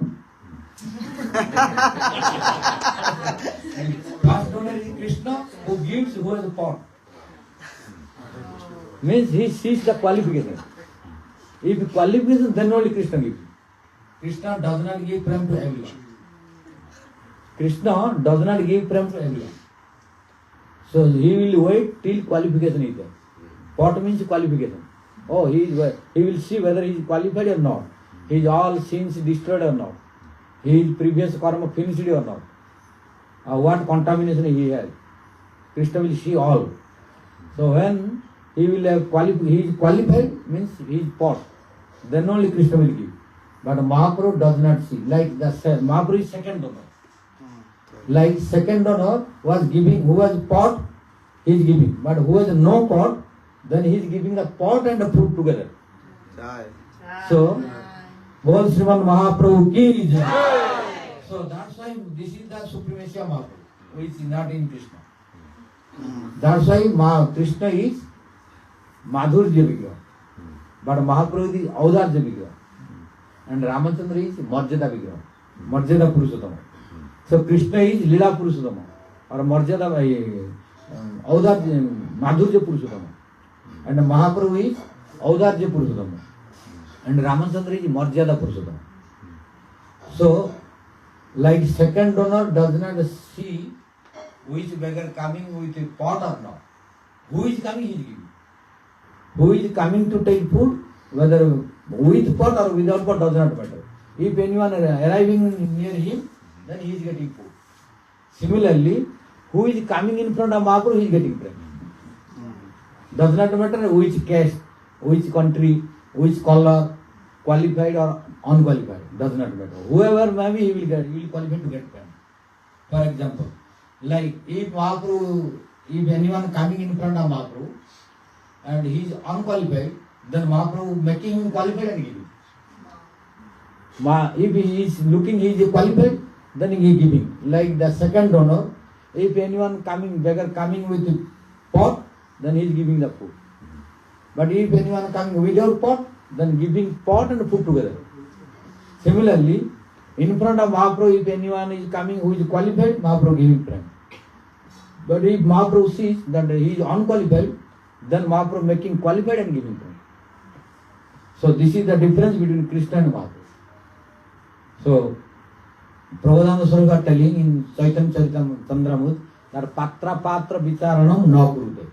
First donor is Krishna who gives, who has a pot. Means he sees the qualification. If qualification, then only Krishna gives. Krishna does not give prem to everyone. Krishna does not give prem to everyone. So he will wait till qualification is there. Pot means qualification. Oh, he will see whether he is qualified or not. His all sins destroyed or not. His previous karma finished or not. What contamination he has. Krishna will see all. So when he will have he is qualified, means he is pot. Then only Krishna will give. But Mahaprabhu does not see. Like the Mahaprabhu is second donor. Like second donor was giving, who has pot, he is giving. But who has no pot, then he is giving the pot and the food together. Jai. So, Bol Sriman Mahaprabhu ki jai. So that's why this is the supremacy of Mahaprabhu, which is not in Krishna. That's why Krishna is Madhurya Vigraha, but Mahaprabhu is Audarya Vigraha, and Ramachandra is Marjada Vigraha, Marjada Purushottama. So Krishna is Lila Purushottama, or Marjada Audarya Madhurya Purushottama, and Mahaprabhu is Audarya Purushottama, and Ramachandra is Marjada Purushottama. So, like second donor does not see which beggar coming with a pot or not. Who is coming, he is giving. Who is coming to take food, whether with pot or without pot does not matter. If anyone arriving near him, then he is getting food. Similarly, who is coming in front of Mahaprabhu, he is getting bread. Does not matter which caste, which country, which color, qualified or unqualified, does not matter. Whoever maybe he will qualify to get bread. For example, like if Mahaprabhu, if anyone coming in front of Mahaprabhu and he is unqualified, then Mahaprabhu making him qualified and giving. If he is looking he is qualified, then he is giving. Like the second donor, if anyone coming, beggar coming with a pot, then he is giving the food. But if anyone coming without pot, then giving pot and food together. Similarly, in front of Mahaprabhu, if anyone is coming who is qualified, Mahaprabhu giving prem. But if Mahaprabhu sees that he is unqualified, then Mahaprabhu making qualified and giving prem. So this is the difference between Krishna and Mahaprabhu. So, Prabhupada Swarup are telling in Chaitanya Chandramut that Patra Patra Vicharanam na kurute.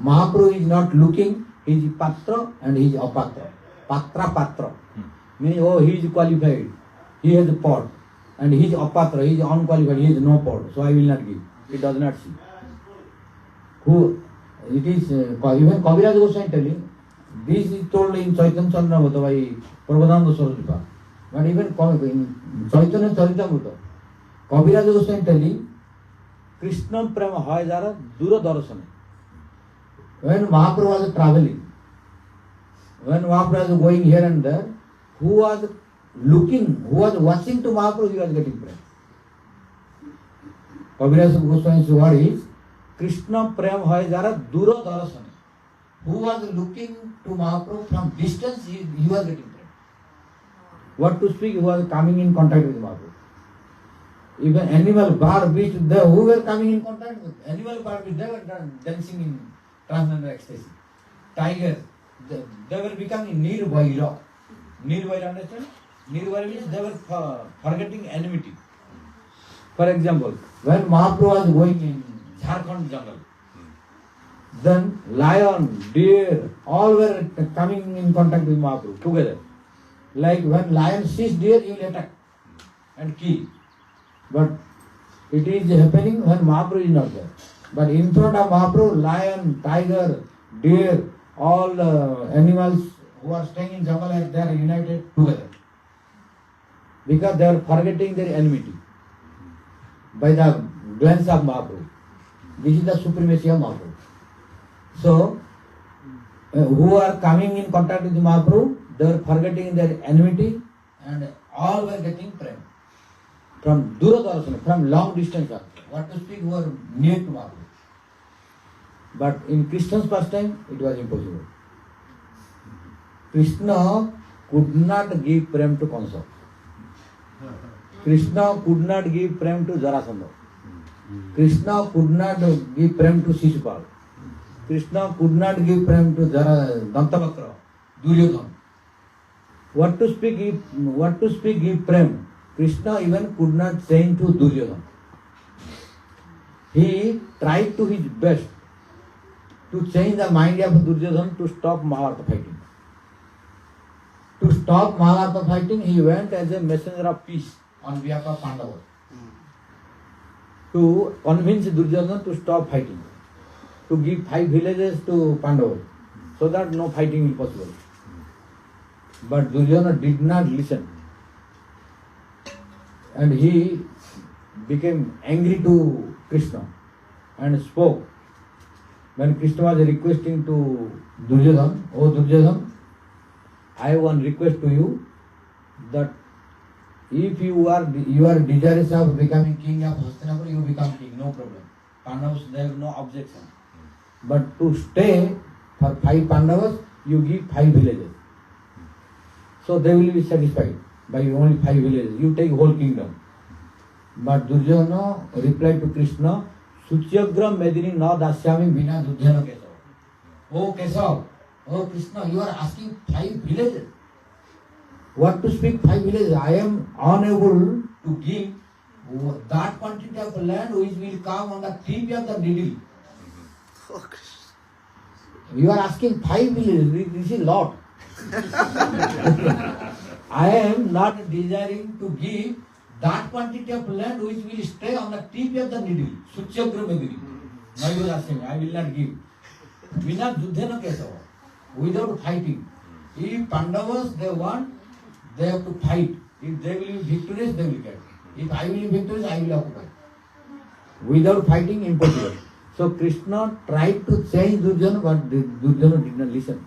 Mahaprabhu is not looking, he is Patra and he is Apatra. Patra Patra. Meaning, oh, he is qualified, he has a pot, and he is Apatra, he is unqualified, he has no pot, so I will not give. He does not see. Who, it is, even Kaviraj Goswami telling, this is told in Chaitanya Chandramut by Prabhupada Swarup. But even in Chaitanya Charitamrita, Kaviraj Goswami telling, Krishna Prema Hayajara Dura Darasana. When Mahaprabhu was traveling, when Mahaprabhu was going here and there, who was looking, who was watching to Mahaprabhu, he was getting prema. Kaviraj Goswami's word is, Krishna Prema Hayajara Dura Darasana. Who was looking to Mahaprabhu from distance, he was getting prema. What to speak, who was coming in contact with Mahaprabhu. Even animal, bird, beast, who were coming in contact with animal, bird, beast, they were dancing in transcendental ecstasy. Tiger, they were becoming nirvaira. Nirvaira, understand? Nirvaira means they were forgetting enmity. For example, when Mahaprabhu was going in Jharkhand jungle, then lion, deer, all were coming in contact with Mahaprabhu together. Like when lion sees deer, he will attack and kill. But it is happening when Mahaprabhu is not there. But in front of Mahaprabhu, lion, tiger, deer, all animals who are staying in jungle, they are united together. Because they are forgetting their enmity by the glance of Mahaprabhu. This is the supremacy of Mahaprabhu. So, who are coming in contact with Mahaprabhu, they were forgetting their enmity and all were getting prema. From Duradarshana, from long distance. What to speak, who are near to Mahaprabhu. But in Krishna's pastime, it was impossible. Krishna could not give prema to Kansa. Krishna could not give prema to Jarasandha. Krishna could not give prema to Shishupal. Krishna could not give prema to Dantavakra, Duryodhana. What to speak give prema? Krishna even could not change to Duryodhana. He tried to his best to change the mind of Duryodhana to stop Mahabharata fighting. To stop Mahabharata fighting, he went as a messenger of peace on behalf of Pandavas to convince Duryodhana to stop fighting, to give 5 villages to Pandavas so that no fighting will be possible. But Duryodhana did not listen. And he became angry to Krishna and spoke. When Krishna was requesting to Duryodhana, "Oh Duryodhana, I have one request to you, that if you are desirous of becoming king of Hastinapur, you become king, no problem. Pandavas, they have no objection. But to stay for 5 Pandavas, you give 5 villages. So they will be satisfied by only 5 villages. You take whole kingdom." But Duryodhana replied to Krishna, "Suchyagram medini na dasyami bina Duryodhana Kesava." "Oh Kesava, oh Krishna, you are asking 5 villages. What to speak 5 villages? I am unable to give that quantity of land which will come on the tip of the needle. You are asking 5 villages, this is lot. I am not desiring to give that quantity of land which will stay on the tip of the needle. Suchyagram medini. Now you are asking, I will not give. Bina Duryodhana Kesava, without fighting. If Pandavas they want, they have to fight. If they will be victorious, they will get. If I will be victorious, I will occupy. Without fighting, impossible." So Krishna tried to change Duryodhana, but Duryodhana did not listen.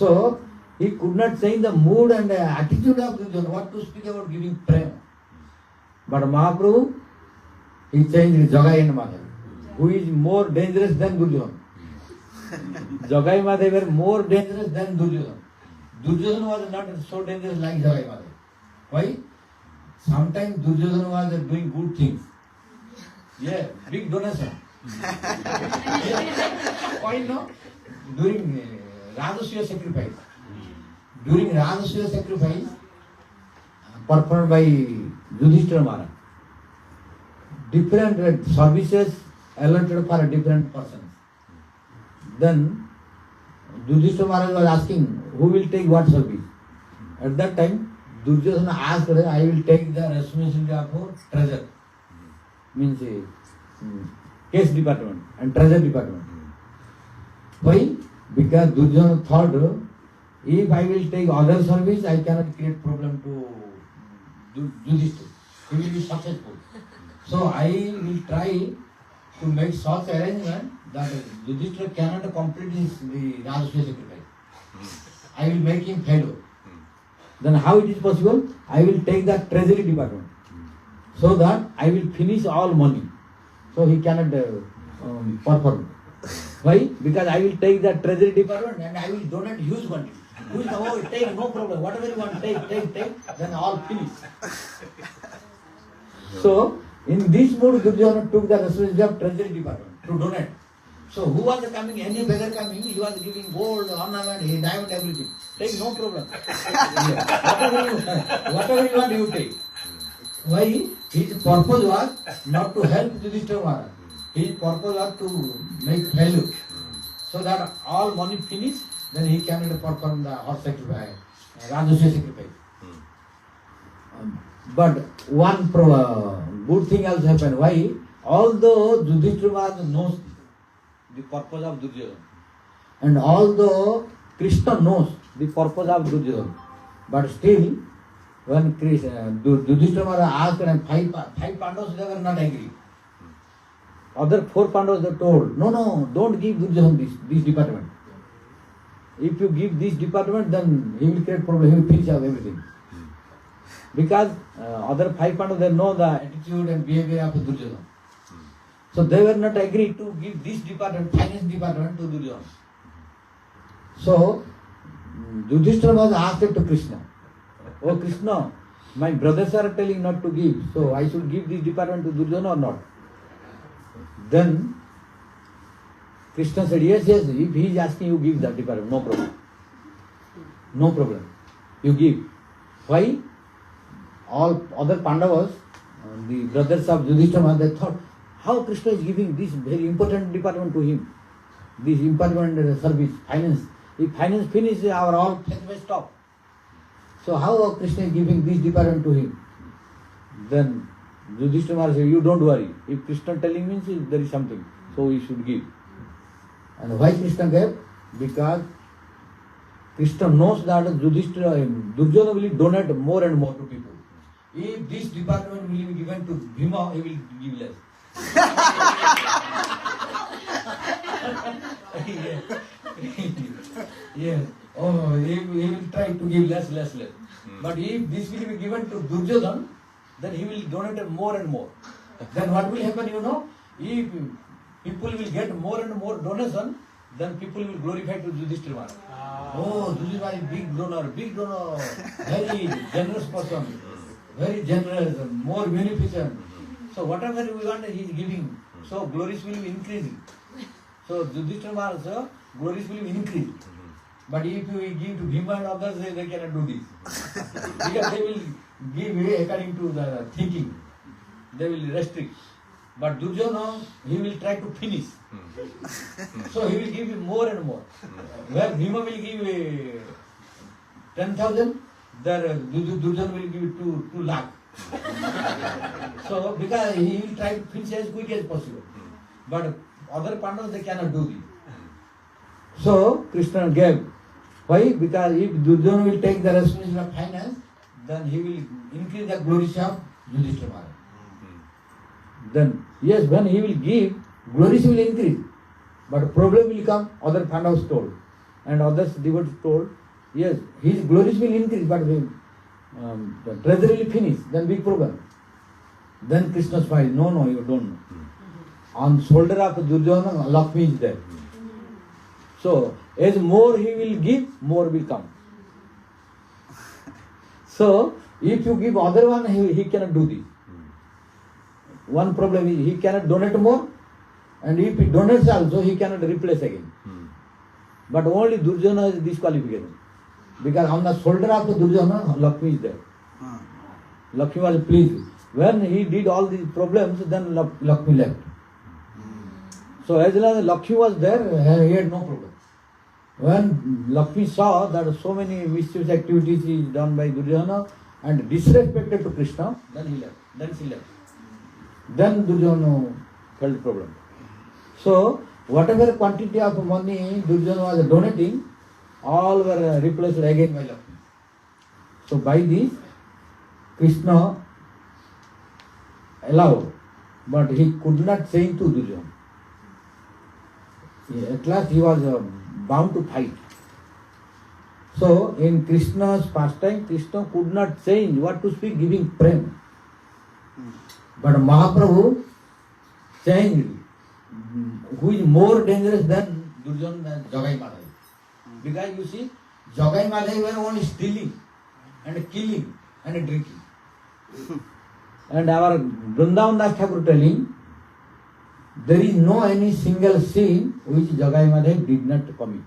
So he could not change the mood and the attitude of Duryodhana. What to speak about giving prema? But Mahaprabhu, he changed Jagai and Madhav, who is more dangerous than Duryodhana. Jagai and Madhav were more dangerous than Duryodhana. Duryodhana was not so dangerous like Jagai and Madhav. Why? Sometimes Duryodhana was doing good things. Yeah, big donation. Why no? During Radha sacrifice. During Radha sacrifice, performed by Yudhishthira Maharaj, different services allotted for different persons. Then Yudhishthira Maharaj was asking, who will take what service? At that time, Duryodhana asked, I will take the responsibility of treasure. Means case department and treasure department. Why? Because Duryodhana thought, if I will take other service, I cannot create problem to Yudhishthira. He will be successful. So I will try to make such arrangement that Yudhishthira cannot complete the Radha sacrifice. I will make him failure. Then how it is possible? I will take the treasury department, so that I will finish all money. So he cannot perform. Why? Because I will take the treasury department and I will donate huge quantity. Take, no problem. Whatever you want, take. Then all finish. So in this mood, Duryodhana took the responsibility of treasury department to donate. So who was coming? Any beggar coming, he was giving gold, ornament, diamond, everything. Take, no problem. Whatever you want, you take. Why? His purpose was not to help Yudhishthira Maharaj. His purpose was to make value, so that all money finish, then he cannot perform the horse sacrifice, Radha sacrifice. But one good thing also happened. Why? Although Yudhishthira Maharaj knows the purpose of Duryodhana, and although Krishna knows the purpose of Duryodhana, but still, when Yudhishthira Maharaj asked, and five Pandavas, they were not angry. Other 4 Pandavas they told, no, don't give Duryodhana this department. If you give this department, then he will create problem, he will finish out everything. Because other 5 Pandavas, they know the attitude and behavior of Duryodhana. So they were not agreed to give this department, finance department, to Duryodhana. So Yudhishthira was asked to Krishna, "Oh Krishna, my brothers are telling not to give, so I should give this department to Duryodhana or not?" Then Krishna said, yes, if he is asking, you give that department, no problem. No problem. You give. Why? All other Pandavas, the brothers of Yudhishthira, they thought, how Krishna is giving this very important department to him? This important service, finance. If finance finishes, our all faith will stop. So how Krishna is giving this department to him? Then Yudhishthira said, you don't worry. If Krishna telling means there is something, so we should give. And why Krishna gave? Because Krishna knows that Duryodhana will donate more and more to people. if this department will be given to Bhima, he will give less. Yes. Oh, he will try to give less. But if this will be given to Duryodhana, then he will donate more and more. Then what will happen, you know? If people will get more and more donation, then people will glorify to Yudhishthira Maharaj. Oh, Yudhishthira is big donor, very generous person, very generous, more beneficent. So whatever we want, he is giving. So glories will be increasing. So Yudhishthira Maharaj, glories will be increased. But if we give to Bhima and others, they cannot do this. Because they will give according to the thinking. They will restrict. But Duryodhana, he will try to finish. So he will give more and more. Where Bhima will give 10,000, there Duryodhana will give 2 lakh. So because he will try to finish as quick as possible. But other Pandavas, they cannot do this. So Krishna gave. Why? Because if Duryodhana will take the responsibility of finance, then he will increase the glories of Yudhishthira Maharaj. Then, yes, when he will give, glories will increase. But problem will come, other Pandavas told. And others devotees told, yes, his glories will increase, but the treasury will finish, then big problem. Then Krishna smiled, no, you don't know. On shoulder of Duryodhana, Lakshmi is there. So, as more he will give, more will come. So, if you give other one, he cannot do this. One problem is he cannot donate more, and if he donates also, he cannot replace again. But only Duryodhana is disqualification. Because on the shoulder of Duryodhana, Lakshmi is there. Lakshmi was pleased. When he did all these problems, then Lakshmi left. So as long as Lakshmi was there, he had no problem. When Lakshmi saw that so many mischievous activities is done by Duryodhana and disrespected to Krishna, then he left. Then she left. Then Duryodhana felt problem. So whatever quantity of money Duryodhana was donating, all were replaced again by Lakshmi. So by this, Krishna allowed, but he could not say to Duryodhana. At last he was bound to fight. So in Krishna's pastime, Krishna could not change what to speak, giving prem. But Mahaprabhu changed, who is more dangerous than Duryodhana and Jagai Madhavi. Because you see, Jagai Madhavi were only stealing and killing and drinking. And our Vrindavan Das Thakur telling, there is no any single sin which Jagai Madhavi did not commit.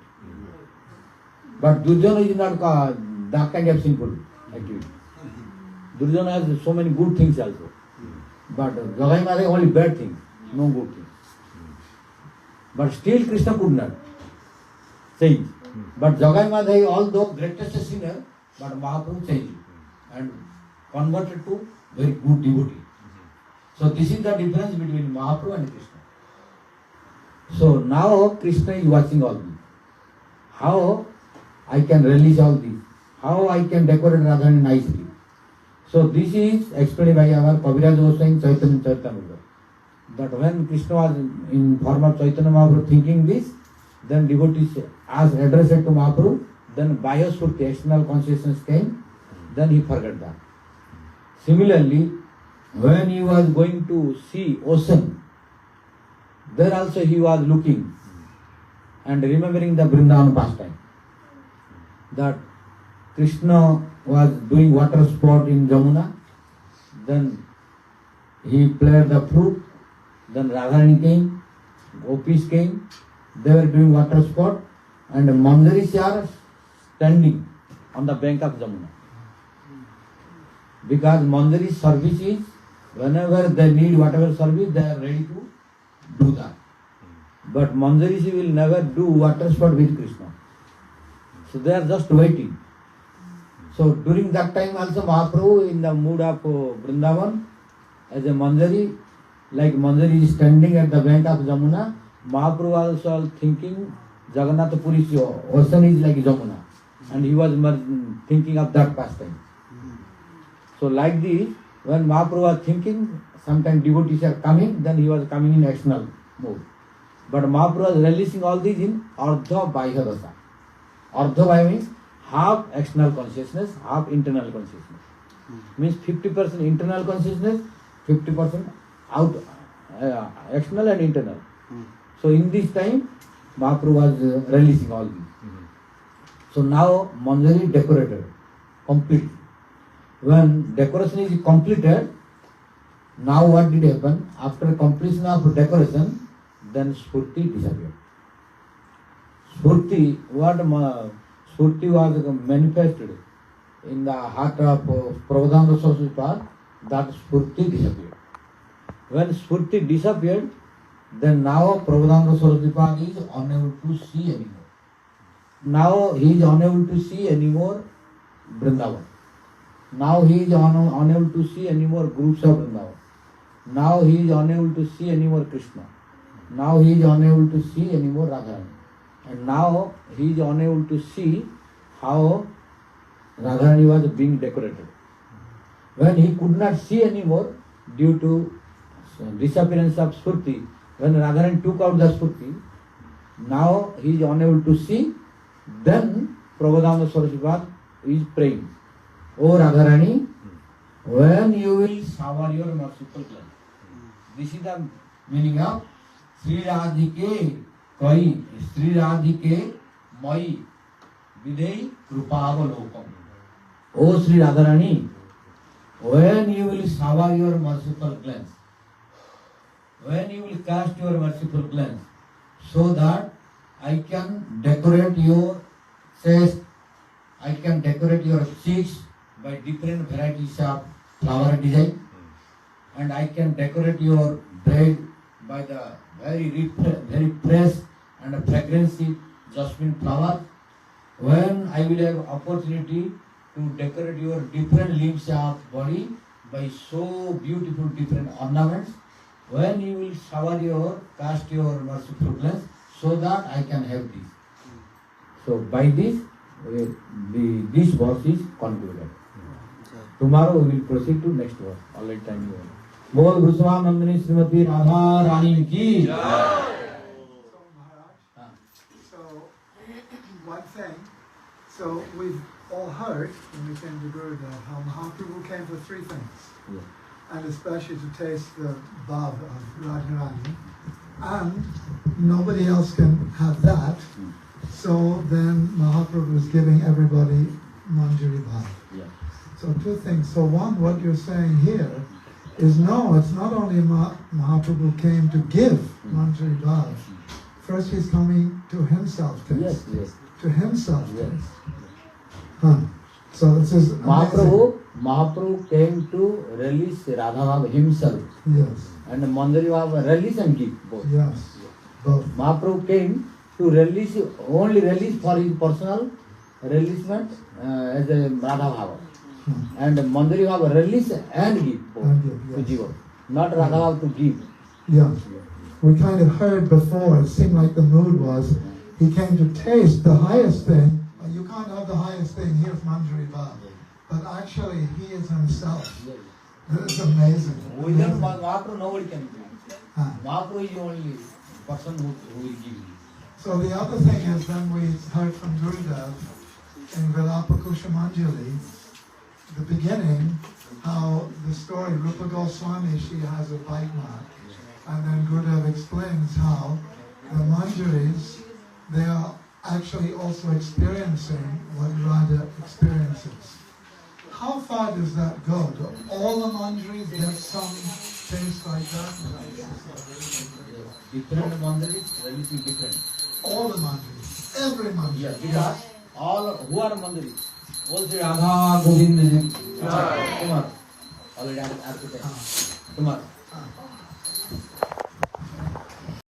But Duryodhana is not that kind of sinful activity. Duryodhana has so many good things also. But Jagai Madhavi only bad things, no good things. But still Krishna could not change. But Jagai Madhavi, although greatest sinner, but Mahaprabhu changed and converted to very good devotee. So this is the difference between Mahaprabhu and Krishna. So now Krishna is watching all this. How I can release all this? How I can decorate Radha nicely? So this is explained by our Kaviraj Goswami Chaitanya Charitamrita. That when Krishna was in form of Chaitanya Mahaprabhu thinking this, then devotees addressed it to Mahaprabhu, then Bhaya-surti, external consciousness came, then he forgot that. Similarly, when he was going to see ocean, there also he was looking and remembering the Vrindavan pastime. That Krishna was doing water sport in Jamuna, then he played the flute, then Radharani came, Gopis came, they were doing water sport, and Manjaris are standing on the bank of Jamuna. Because Manjari's service is, whenever they need whatever service, they are ready to do that. But Manjaris will never do water sport with Krishna. So they are just waiting. So during that time also Mahaprabhu in the mood of Vrindavan as a Manjari, like Manjari is standing at the bank of Jamuna, Mahaprabhu also thinking Jagannath Puri's ocean is like Jamuna, and he was thinking of that pastime. So like this, when Mahaprabhu was thinking, sometimes devotees are coming, then he was coming in external mode. But Mahaprabhu was releasing all these in Ardha Baihya Dasa. Ardha Baihya means half external consciousness, half internal consciousness. Means 50% internal consciousness, 50% out, external and internal. So in this time, Mahaprabhu was releasing all these. So now Manjari decorated completely. When decoration is completed, now what did happen? After completion of decoration, then Spurti disappeared. Spurti was manifested in the heart of Prabodhananda Saraswati Path, that Spurti disappeared. When Spurti disappeared, then now Prabodhananda Saraswati Path is unable to see anymore. Now he is unable to see anymore Vrindavan. Now he is unable to see anymore groups of Vrindavan. Now he is unable to see anymore Krishna. Now he is unable to see anymore Radharani. And now he is unable to see how Radharani was being decorated. When he could not see anymore due to disappearance of Spurti, when Radharani took out the Spurti, now he is unable to see, then Prabodhananda Saraswati Path is praying, O Radharani, when you will shower your merciful glance. This is the meaning of Sri Radhike Kai, Sri Radhike Mai Videi Krupavalokam. O Sri Radharani, when you will shower your merciful glance, when you will cast your merciful glance, so that I can decorate your chest, I can decorate your cheeks by different varieties of flower design, and I can decorate your bed by the very fresh and fragrancy jasmine flower. When I will have opportunity to decorate your different limbs of body by so beautiful different ornaments, when you will shower your, cast your merciful glance, so that I can have this. So by this, this verse is concluded. Tomorrow we will proceed to next verse. Already time is over. Bol Vrishabhanandani Srimati Radha Rani ki. So Maharaj, so one thing, so we've all heard when we came to Gurudev how Mahaprabhu came for three things. Yeah. And especially to taste the bhav of Radharani. And nobody else can have that. So then Mahaprabhu is giving everybody Manjari bhav. Yeah. So two things. So one, what you're saying here is no, it's not only Mahaprabhu came to give Manjari bhav. First he's coming to himself taste. Yes, yes. To himself Yes. taste. Huh. So this is Mahaprabhu came to release Radha Bhav himself. Yes. And Manjari Bhav release and give both. Yes. Both. Mahaprabhu came to release, only release for his personal releasement as a Radha Bhava. And Manjari Bhava release and give both. And give, yes. To Jiva. Not Radha Bhava to give. Yeah. We kind of heard before, it seemed like the mood was, he came to taste the highest thing. You can't have the highest thing, here's Manjari Bhav. But actually, he is himself. This is amazing. Without Mahaprabhu, nobody can give. Huh. Mahaprabhu is the only person who will give. So the other thing is, then we heard from Gurudev in Vilapa Kushamanjali, the beginning, how the story, Rupa Goswami, she has a bite mark. And then Gurudev explains how the Manjaris, they are actually also experiencing what Radha experiences. How far does that go? Do all the Manjaris get some taste like that? Different Manjaris releasing different. All the Manjaris, every Manjari. Yes, because all who are Manjaris? All Sri Radha Govind Kumar. Already after that. Kumar.